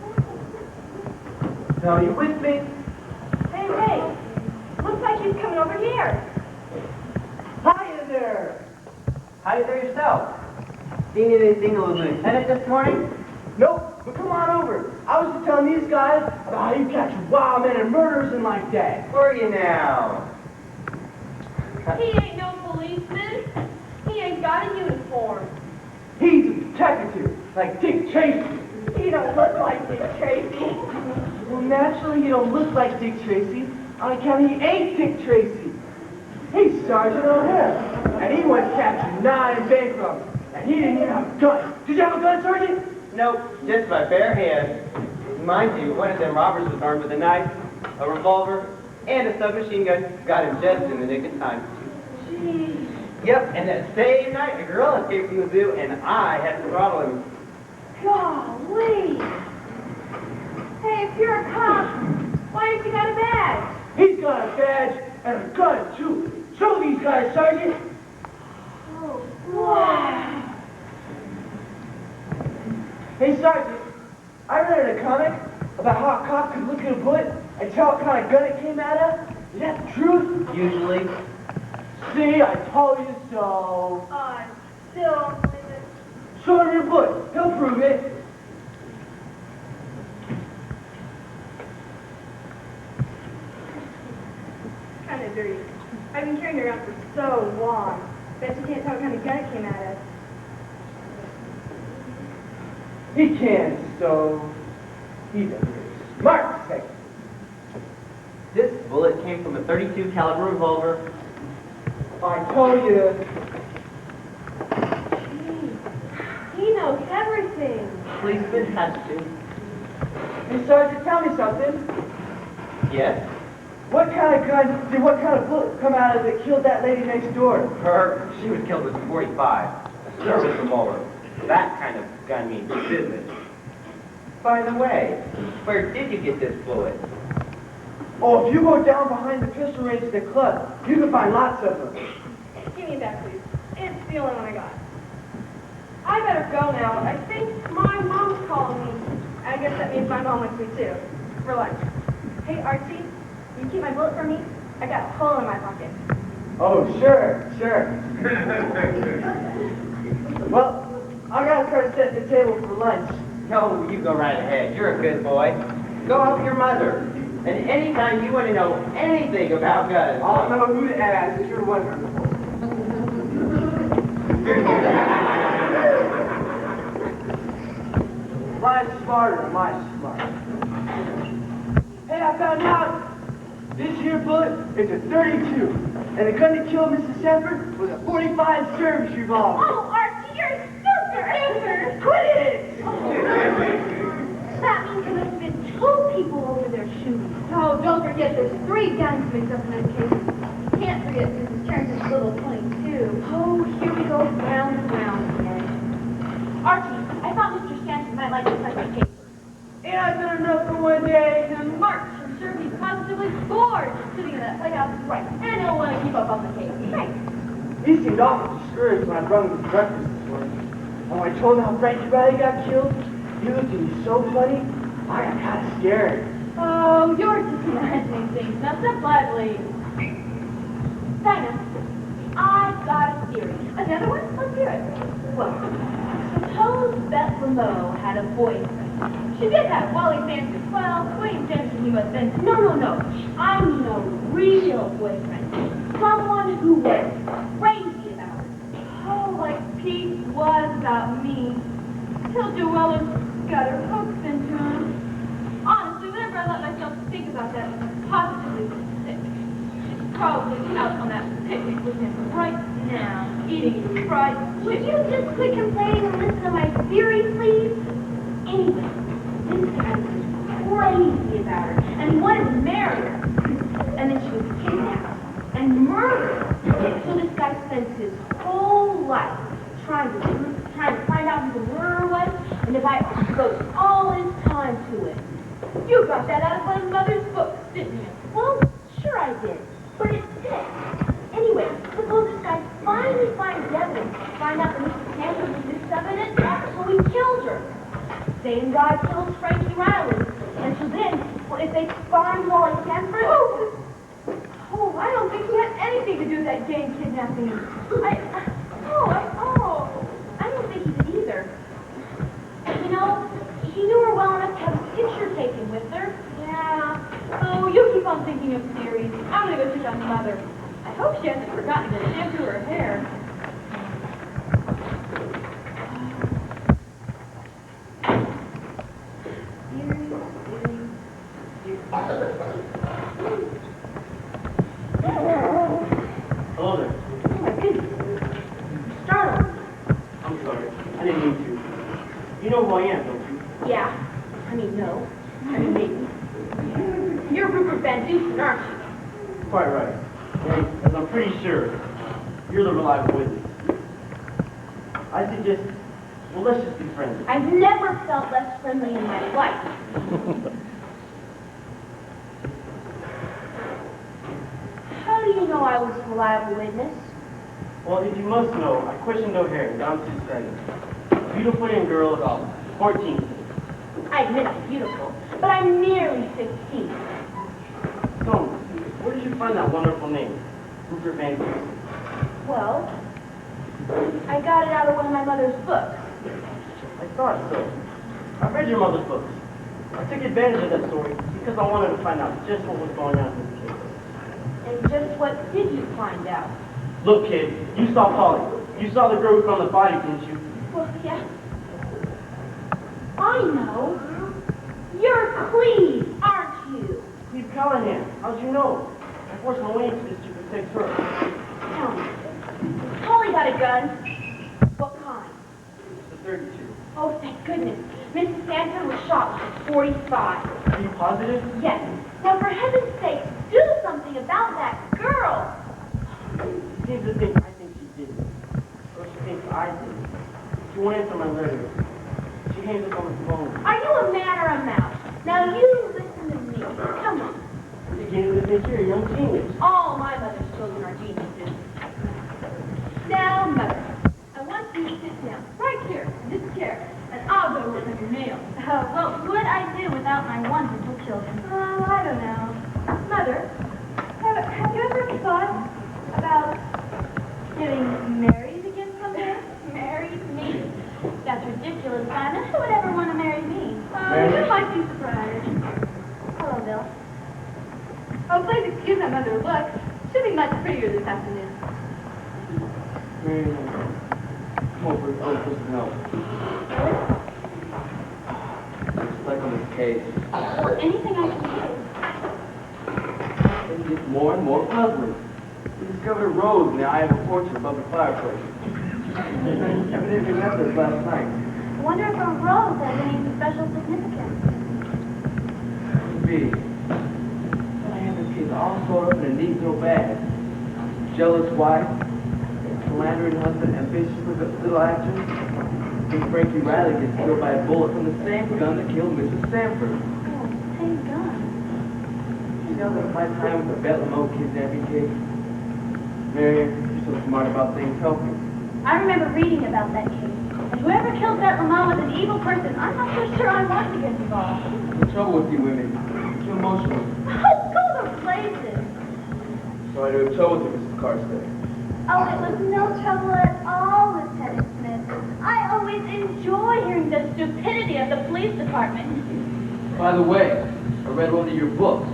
C: Now, you with me?
B: Hey, wait. Looks like he's coming over here.
C: Hiya there!
D: Hi there yourself. Seen anything of a lieutenant this morning?
C: Nope, but come on over. I was just telling these guys about how you catch wild men and murderers and like that.
D: Where are you now?
A: He ain't no policeman. He ain't got a uniform.
C: He's a detective, like Dick Tracy.
A: He don't look like Dick Tracy.
C: Well, naturally, he don't look like Dick Tracy, on account he ain't Dick Tracy. He's Sergeant O'Hara, and he once captured 9 bank robbers And he didn't even have a gun. Did you have a gun, Sergeant?
D: Nope, just my bare hands. Mind you, one of them robbers was armed with a knife, a revolver, and a submachine gun. Got him just in the nick of time.
A: Jeez.
D: Yep, and that same night, a gorilla escaped from the zoo, and I had to throttle him.
A: Golly. Hey, if you're a cop, why ain't you got a badge?
C: He's got a badge and a gun, too. Show these guys, Sergeant.
A: Oh, wow.
C: Hey, Sergeant, I read a comic about how a cop could look at a bullet and tell what kind of gun it came out of. Is that the truth?
D: Usually.
C: See, I told you so.
A: Still,
C: Show him your bullet. He'll prove it.
B: Kind of dirty. I've been carrying it around for so long. Bet you can't tell what kind of gun it came out of.
C: He can, so he's a very smart second.
D: This bullet came from a .32 caliber revolver.
C: I told you.
B: He knows everything.
D: Policeman has to.
C: Hey, Sergeant, tell me something.
D: Yes?
C: What kind of gun did what kind of bullet come out of that killed that lady next door?
D: She was killed with a .45, a service revolver. That kind of gun means business. By the way, where did you get this bullet?
C: Oh, if you go down behind the pistol range at the club, you can find lots of them.
B: Give me that, please. It's the only one I got. I better go now. I think my mom's calling me. I guess that means my mom wants me too. For lunch. Hey, Archie, you keep my bullet for me? I got a hole in my pocket.
C: Oh, sure. Well, I gotta start setting the table for lunch.
D: No, you go right ahead. You're a good boy. Go help your mother. And anytime you want to know anything about guns,
C: I'll know who to ask. You're wonderful. Mine's smarter. Hey, I found out this here bullet is a .32, and the gun that killed Mrs. Shepard was a .45 service revolver.
B: Oh, Archie, you're super!
C: Quit it!
B: That means there must have been 2 people over there shooting.
A: Oh, don't forget there's 3 guns mixed up in this case. Can't forget Mrs. Carrington's little 22.
B: Oh, here we go round and round again. Archie, I thought Mr. Stanton might like to touch the paper.
C: Ain't I done enough for one day?
A: And Mark, I'm sure he's positively bored sitting in that playhouse.
B: Right.
A: And he'll want to keep up on the case.
B: Right.
C: He seemed awful discouraged when I brought him his breakfast this morning. And when I told him how Frankie Riley got killed, he looked at me so funny, I got kind of scared.
A: Oh, you're just imagining things. Now step lively.
B: Dinah, I've got a theory.
A: Another one? Let's hear it.
B: Well, suppose Beth Lameau had a boyfriend.
A: She did have Wally Sanchez. Well, William Jensen he was then.
B: No. I mean a real boyfriend. Someone who was crazy about her.
A: Oh, like Pete was about me. Till Joella's got her hooks into him. Honestly, whenever I let myself think about that, I'm positively sick. She's probably out on that picnic with him right now, eating fried
B: Would
A: chicken.
B: you just quit complaining and listen to my theory, please? Anyway, this guy was crazy about her, and he wanted to marry her. And then she was kidnapped and murdered. So this guy spends his whole life trying to find out who the murderer was, and devotes all his time to it.
A: You got that out of one of Mother's books, didn't you?
B: Well, sure I did, but it sticks. Anyway, suppose this guy finally finds evidence to find out that Mrs. Sanford was discovered, so he killed her. Same guy kills Frankie Riley. And so then, well, if they find Wally Sanford...
A: Oh, I don't think he had anything to do with that Jane kidnapping. I
B: don't think he did either. You know, he knew her well enough to have a picture taken with her.
A: Yeah. So you keep on thinking of theories. I'm gonna go check on Mother. I hope she hasn't forgotten to shampoo her hair.
F: Hello there.
B: Oh my goodness. Startled.
F: I'm sorry. You know who I am, don't you?
B: Yeah. I mean, no. I mean, maybe. You're Rupert Van Dusen, aren't you?
F: Quite right. And I'm pretty sure you're the reliable witness. I suggest, well, let's just be friends.
B: I've never felt less friendly in my life. How do you know I was a reliable witness?
F: Well, if you must know, I questioned O'Hare down to his seconds. Beautiful young girl about 14.
B: I admit I'm beautiful, but I'm nearly 15.
F: Tell me, where did you find that wonderful name, Rupert Van Dusen?
B: Well, I got it out of one of my mother's books.
F: I thought so. I read your mother's books. I took advantage of that story because I wanted to find out just what was going on in this case.
B: And just what did you find out?
F: Look, kid, you saw Polly. You saw the girl who found the body, didn't you?
B: Well, yeah. I know. You're Cleve, aren't you?
F: Steve Callahan, how'd you know? I forced my way into this to protect her.
B: Tell me. Polly got a gun. What kind?
F: It's a 32.
B: Oh, thank goodness. Mrs. Sanford was shot with a 45.
F: Are you positive?
B: Yes. Now, for heaven's sake, do something about that girl.
F: She seems to think I think she did. Or she thinks I did. She won't answer my letters. She hangs up on the phone.
B: Are you a man or a mouse? Now, you listen to me. Come on.
F: You're beginning to think you're a young genius.
B: All my mother's children are geniuses. Now, Mother, I want you to sit down right here in this chair, and I'll go work on your nails.
A: What would I do without my wonderful children?
B: I don't know. Mother, have you ever thought about getting married again someday?
A: Marry me? That's ridiculous, Simon. Who would ever want to marry me?
B: You might be surprised. Hello, Bill. Oh, please excuse my mother's look. She'll be much prettier this afternoon.
E: Mary, come over. Oh, please, no. I'm stuck on this case.
A: Well, anything I can
E: It gets more and more puzzling. We discovered a rose in the eye of a portrait above the fireplace. Evidently left us last night.
A: do. I wonder if a rose has any special significance.
E: Could be. But I have this case all stored up in a neat little bag. Jealous wife, slandering husband, ambitious little actress. And Frankie Riley gets killed by a bullet from the same gun that killed Mrs. Sanford.
A: Oh, same gun.
E: You know that my time with the Betlemo kidnapping case? Marion, you're so smart about things. Help me.
A: I remember reading about that case. And whoever killed that Lamont was an evil person. I'm not so sure I want to get involved.
E: The trouble with you women, you're too emotional.
A: Oh, go to places.
E: So I do have trouble with you, Mrs. Carstairs.
A: Oh, it was no trouble at all, Lieutenant Smith. I always enjoy hearing the stupidity of the police department.
E: By the way, I read one of your books,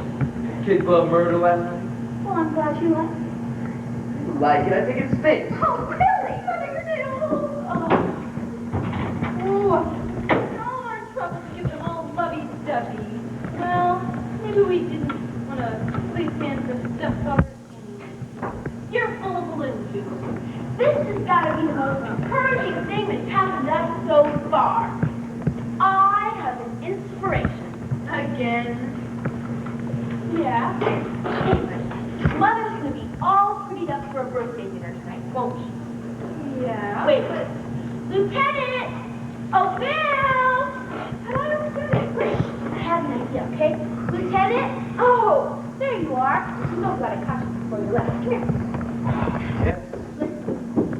E: Kid Glove Murder, last night.
A: Well, I'm glad you like it.
E: You like it? I think it stinks.
A: Oh, really? Mother, you do? Oh, all our trouble to get them all lovey-dovey. Well, maybe we didn't want to please stand for stuff covered. You're full of balloon juice. This has got to be the most encouraging thing that's happened to us so far. I have an inspiration. Again? Yeah. Mother's going to be all prettied up for a birthday dinner tonight, won't she? Yeah. Wait a minute. Lieutenant! Oh, Bill! Hello, Lieutenant. Wait, I have an idea, okay? Lieutenant? Oh, there you are. You know what I caught you before you left. Come here.
E: Yes?
A: Listen,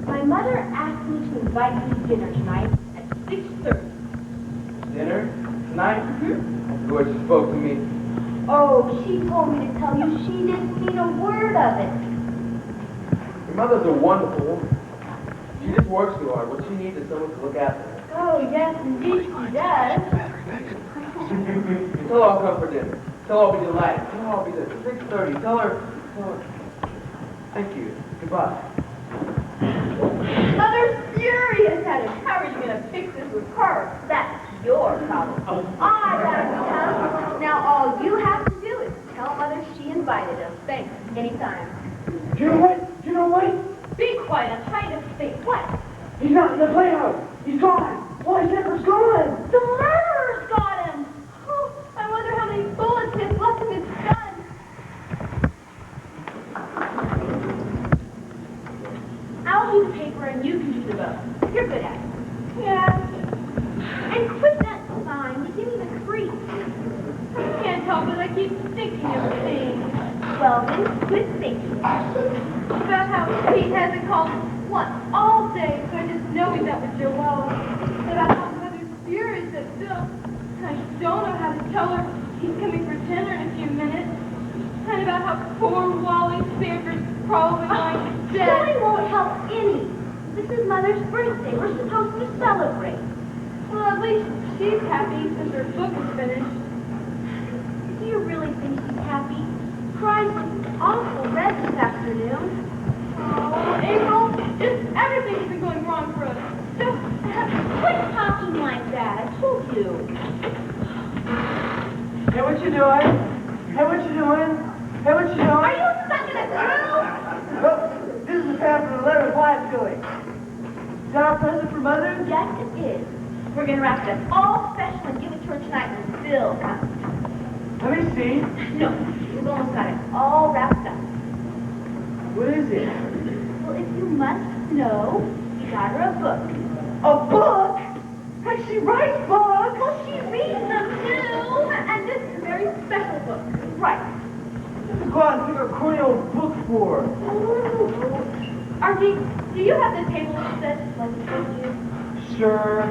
A: my mother asked me to invite you to dinner tonight at 6:30.
E: Dinner? Tonight?
A: Mm-hmm.
E: The way she spoke to me.
A: Oh, she told me to tell you she didn't mean a word of it.
E: Your mother's a wonderful woman. She just works too hard. What she needs is someone to look after her.
A: Oh, yes, indeed she does.
E: Tell her I'll come for dinner. Tell her I'll be delighted. Tell her I'll be there at 6:30. Tell her. Thank you. Goodbye.
A: Mother's furious at him. How are you going to fix this with her? That's your problem. I got to come. Now all you have to do is tell Mother she invited us. Thanks. Anytime.
C: Do you know what? Do you know what?
A: Be quiet. I'm trying to think. What?
C: He's not in the playhouse. He's gone. Why, Jennifer's gone!
A: The murderer's got him! Oh, I wonder how many bullets he has left in his gun.
B: I'll do the paper and you can do the vote. You're good at it.
A: Yeah,
B: And quit that sign. You give me the creeps.
A: I can't help it. I keep thinking of things.
B: Well, then, quit thinking.
A: About how Pete hasn't called once all day, so I just know he's out with Joelle. About how Mother's furious at Bill. I don't know how to tell her he's coming for dinner in a few minutes. And about how poor Wally Sanford's probably going dead.
B: Silly won't help any. This is Mother's birthday. We're supposed to celebrate.
A: Well, at least she's happy since her book is finished.
B: Do you really think she's happy? Christ, awful red this afternoon.
A: Oh, April, just everything's been going wrong for us. Just
B: Quit talking like that. I told you.
C: Hey, what you doing? Hey, what you doing? Hey, what you doing?
B: Are you stuck in a groove?
C: Oh, this is the pad for the letter wife doing. Is that our present for Mother?
B: Yes, it is. We're going to wrap it up all special and give it to her tonight when Bill comes.
C: Let me see.
B: No, we've almost got it all wrapped up.
C: What is it?
B: Well, if you must know, we got her a book.
C: A book? Hey, she writes books!
B: Well, she reads them too. And this is a very special book. Right.
C: Go out and pick a corny old book for her.
A: Archie, do you have the table set like I told you?
C: Sure.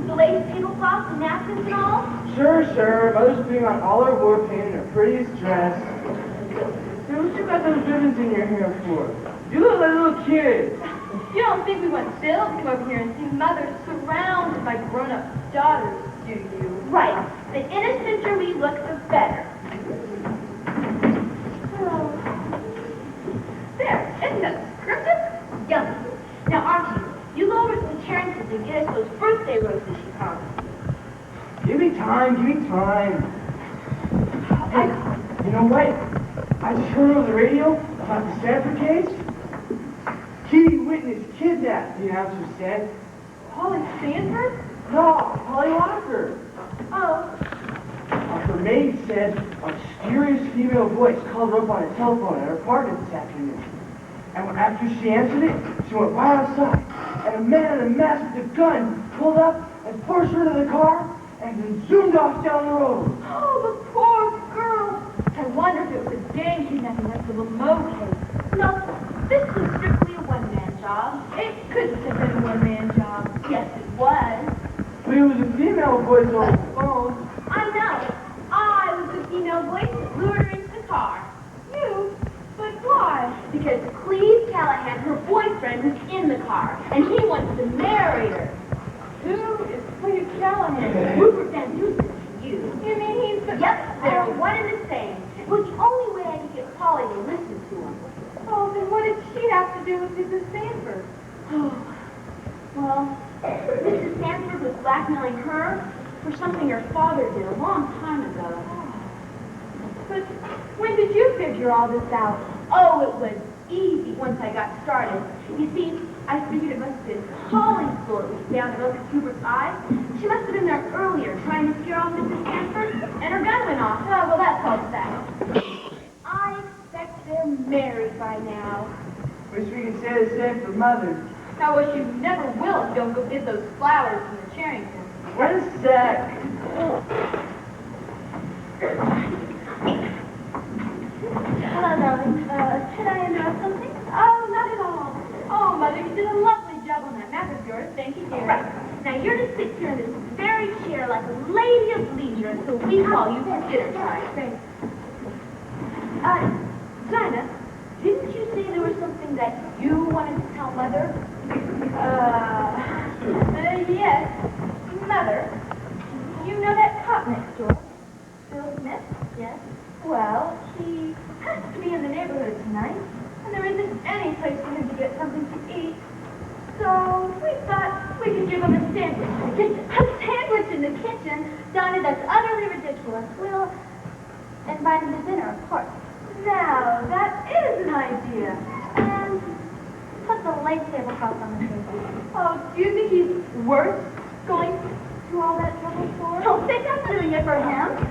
B: The lace tablecloth, the napkins and all.
C: Sure. Mother's putting on all her war paint and her prettiest dress. Hey, what you got those ribbons in your hair for? You look like a little kid.
A: You don't think we want Bill to come over here and see Mother surrounded by grown-up daughters, do you?
B: Right. The innocenter we look, the better.
A: Oh. There, isn't that scripted?
B: Yummy. Now, Archie, you go over to the Terrences and get us those birthday roses she promised.
C: Give me time. Hey, you know what? I just heard over the radio about the Stanford case. Key witness kidnapped, the announcer said.
A: Holly Sanford?
C: No, Polly Walker.
A: Oh.
C: Her maid said a mysterious female voice called her up on a telephone at her apartment this afternoon. And after she answered it, she went right outside. And a man in a mask with a gun pulled up and forced her into the car and then zoomed off down the road.
A: Oh, the poor girl. I wonder if it was a gang kidnapping like the Lameau case.
B: No, this was strictly a one-man job.
A: It couldn't have been a one-man job.
B: Yes, it was.
C: But it was a female voice over the phone.
B: I know. I was the female voice that lured her into the car.
A: You? But why?
B: Because Cleve Callahan, her boyfriend, was in the car, and he wants to marry her.
A: Who is Cleve Callahan?
B: Rupert Van Dusen, you.
A: You mean he's the...
B: Yep, they're one and the same. It was the only way I could get Polly to listen to him.
A: Oh, then what did she have to do with Mrs. Sanford?
B: Well, Mrs. Sanford was blackmailing her for something her father did a long time ago.
A: But when did you figure all this out?
B: Oh, it was easy once I got started. You see, I figured it must have been Polly's bullet which found Elsa Hubert's eye. She must have been there earlier trying to scare off Mrs. Sanford, and her gun went off. Oh, well, that's all that. I expect they're married by now.
C: Wish we could say the same for Mother.
A: I wish you never will if you don't go get those flowers from the Charrington.
C: What a sec.
B: Hello, darling. Should I interrupt something?
A: Oh, not at all. Oh, Mother, you did a lovely job on that map of yours. Thank you, dear.
B: Right. Now, you're to sit here in this very chair like a lady of leisure until we call you for dinner time.
A: Thanks.
B: Dinah, didn't you say there was something that you wanted to tell Mother?
A: Yes. Mother, you know that cop next door? Bill Smith?
B: Yes.
A: Well, he has to be in the neighborhood tonight, and there isn't any place for him to get something to eat. So we thought we could give him a sandwich in the kitchen.
B: A sandwich in the kitchen? Donna, that's utterly ridiculous. We'll invite him to dinner, of course.
A: Now, that is an idea.
B: And put the lace tablecloth on the table.
A: Oh, do you think he's worse
B: going through all that trouble for? Don't think I'm doing it for him.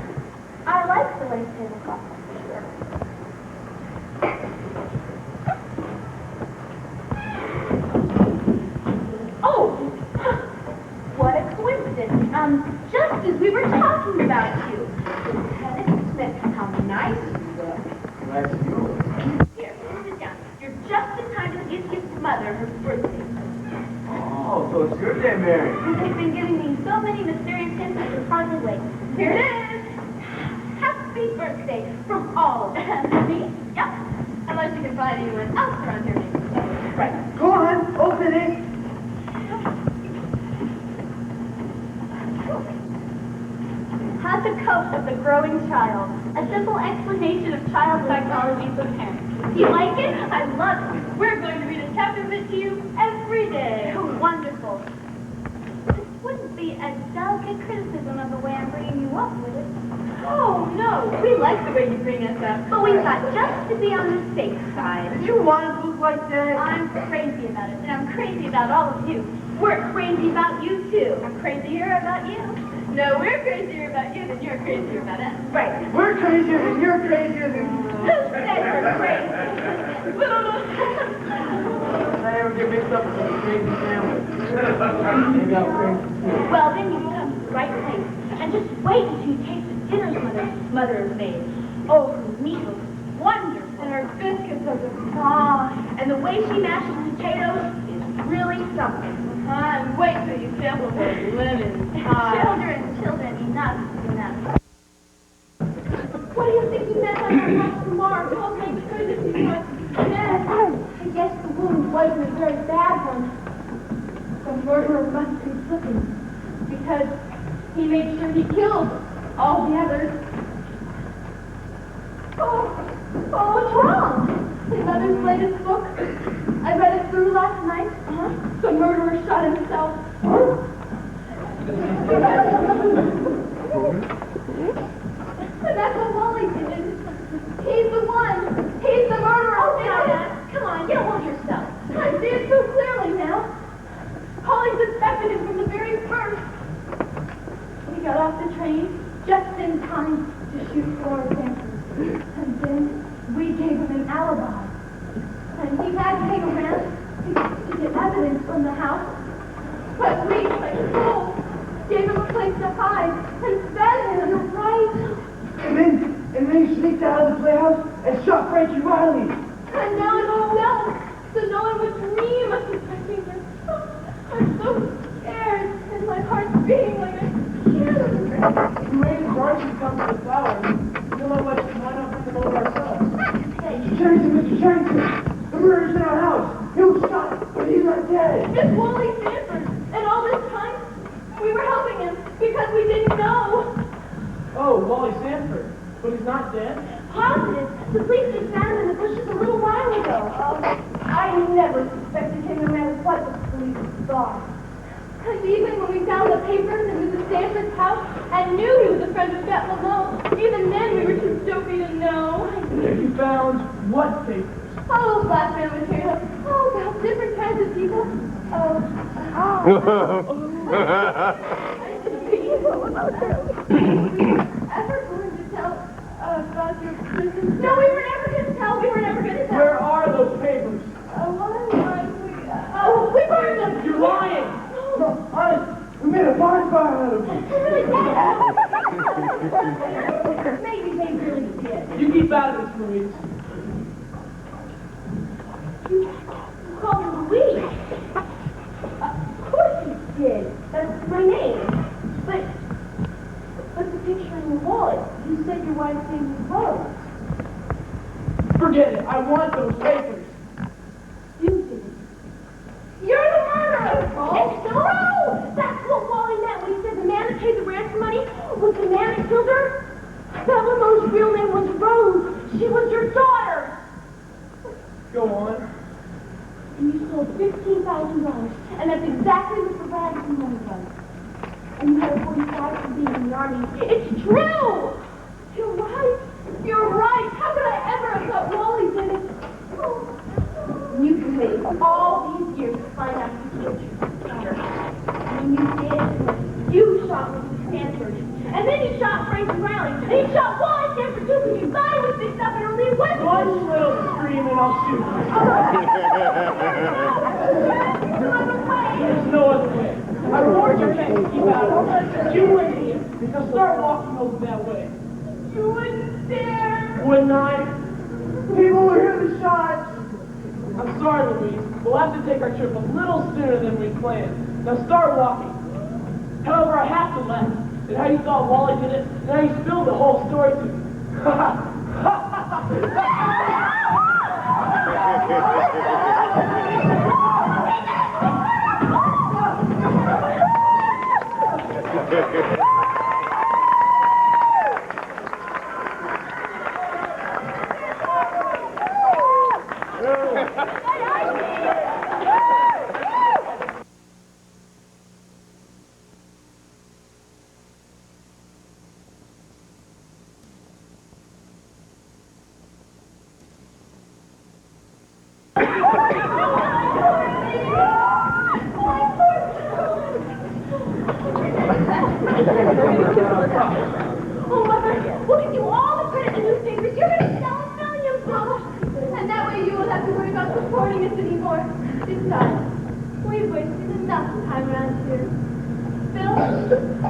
B: I like the lace tablecloth, for sure. Oh, what a coincidence. Just as we were talking about you. Lieutenant Smith, how nice you look.
E: Nice to you.
B: Here, sit down. You're just in time to give your mother her birthday.
E: Oh, so it's your day, Mary.
B: They've been giving me so many mysterious hints I can hardly wait. Here it is. Happy birthday from all of us. Me? Yep. Unless you can find anyone else around here named Smith.
C: Right. Go on, open it.
B: At the coat of the growing child, a simple explanation of child psychology for parents. Do you like it? I love it. We're going to read a chapter of it to you every day. Oh, wonderful. This wouldn't be a delicate criticism of the way I'm bringing you up, would it? Oh, no. We like the way you bring us up. But we've got just to be on the safe side.
C: You want to look like that?
B: I'm crazy about it, and I'm crazy about all of you. We're crazy about you, too. I'm crazier about you. No, we're crazier about you than you're crazier about us. Right.
C: We're crazier than you're crazier than...
B: Who said we're crazy?
E: I ever get mixed up with some crazy family. Maybe I'm crazy too.
B: Well, then you come to the right place. And just wait until you taste the dinners mother has made. Oh, her meat looks wonderful. And her biscuits are the and the way she mashes potatoes is really something. And wait till you sample her lemon pie. Children, enough is enough. What do you think he meant by that last remark? Oh, my goodness, he was dead. I guess the wound wasn't a very bad one. The murderer must be slipping, because he made sure he killed all the others. Oh, what's wrong? His mother's latest book. I read it through last night. The murderer shot himself. But that's what Wally did. He's the one. He's the murderer. Oh, Dad, come on, get hold of yourself. I see it so clearly now. Holly suspected him from the very first. We got off the train just in time to shoot Flora Sanford. And then we gave him an alibi. And he had to hang around to get evidence from the house. But we, like fools, gave him a place to hide and fed him. You're right.
C: And then he sneaked out of the playhouse and shot Frankie Riley.
B: And now it's all well. So no one would dream of suspecting him. I'm so scared, and my heart's beating like a huge.
C: You waited for Archie to come to the flowers. You know what? Why not bring them over ourselves? Mr. Sherrington, the murder's in our house. He was shot, but he's not dead.
B: It's Wally Sanford, and all this time, we were helping him because we didn't know.
C: Oh, Wally Sanford. But he's not dead?
B: Positive. The police just found him in the bushes a little while ago. I never suspected him no matter what the police thought. Even when we found the papers in Mrs. Sanford's house and knew he was a friend of Bette Lamont, even then we were too stupid to know.
C: You found what papers?
B: Oh, blackmail material. Oh, about different kinds of people. Ever going to tell about your business? No, we were never going to tell. We were never going to tell.
C: Where are those papers?
B: We burned them.
C: You're lying! No, honest, we made a bonfire out of them.
B: Maybe they really did.
C: You keep out of this, Louise.
B: You called him Louise. Of course you did. That's my name. But the picture in your wallet, you said your wife's name was Rose.
C: Forget it. I want those papers.
B: You didn't. You're the murderer! It's true! That's what Wally meant when he said the man that paid the ransom money was the man that killed her. Bette Lamont's real name was Rose. She was your daughter.
C: Go on.
B: And you stole $15,000. And that's exactly what the ransom money was. And you had a 45 for being in the army. It's true! You're right. You're right. How could I ever have thought Wally did it? Oh. You waited all these years to find out who killed you. When you did,
C: There's no other way. I warned your men to keep out of it. You wait here. Now start walking over that way.
A: You wouldn't dare.
C: Wouldn't I? People will hear the shots. I'm sorry, Louise. We'll have to take our trip a little sooner than we planned. Now start walking. However, I have to laugh at how you thought Wally did it, and how you spilled the whole story to me.
A: Oh, Mother, we'll give you all the credit in the newspapers. You're going to sell a million books. And that way you won't have to worry about supporting us anymore. Besides, we've wasted enough time around here. Phil,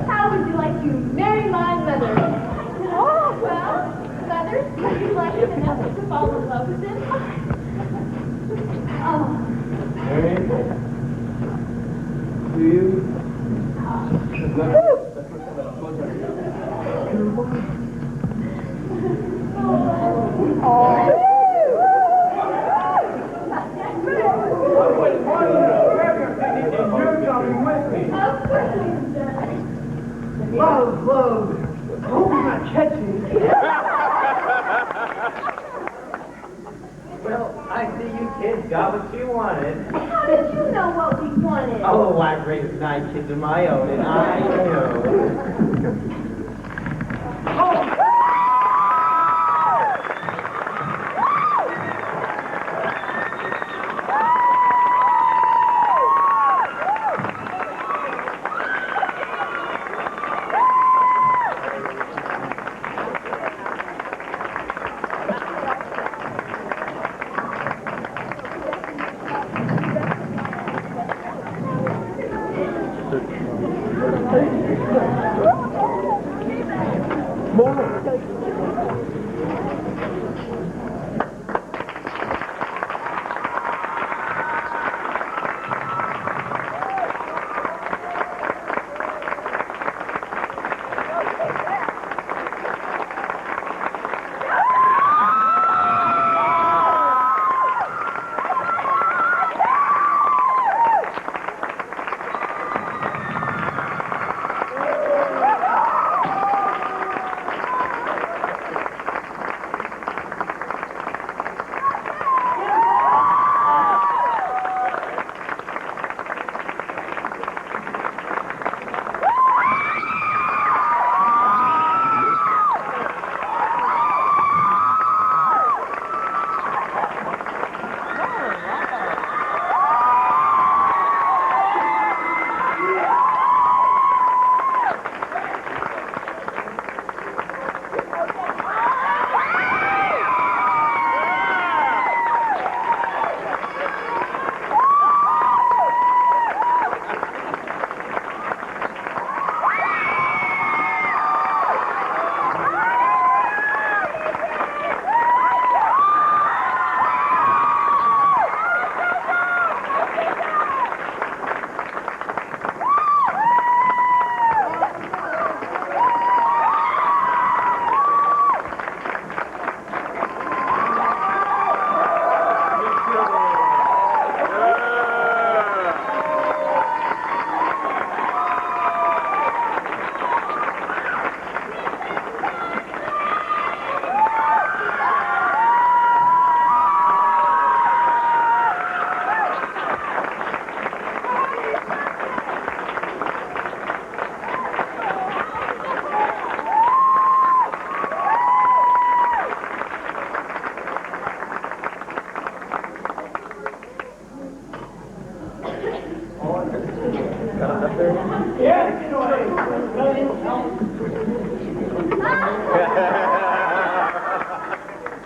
A: how would you like to marry my mother? Oh, well, Mother, would you like Vanessa to fall in love with him? Oh.
E: Mary, do you?
C: Love. I hope he's not catching me.
D: Well, I see you kids got what you wanted.
A: How did you know what we wanted?
D: Oh, I've raised 9 kids of my own, and I know.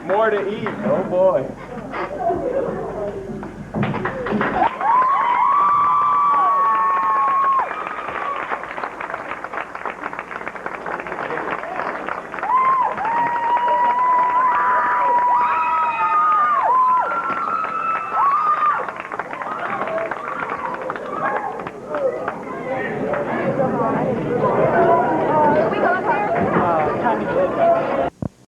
E: More to eat, oh boy.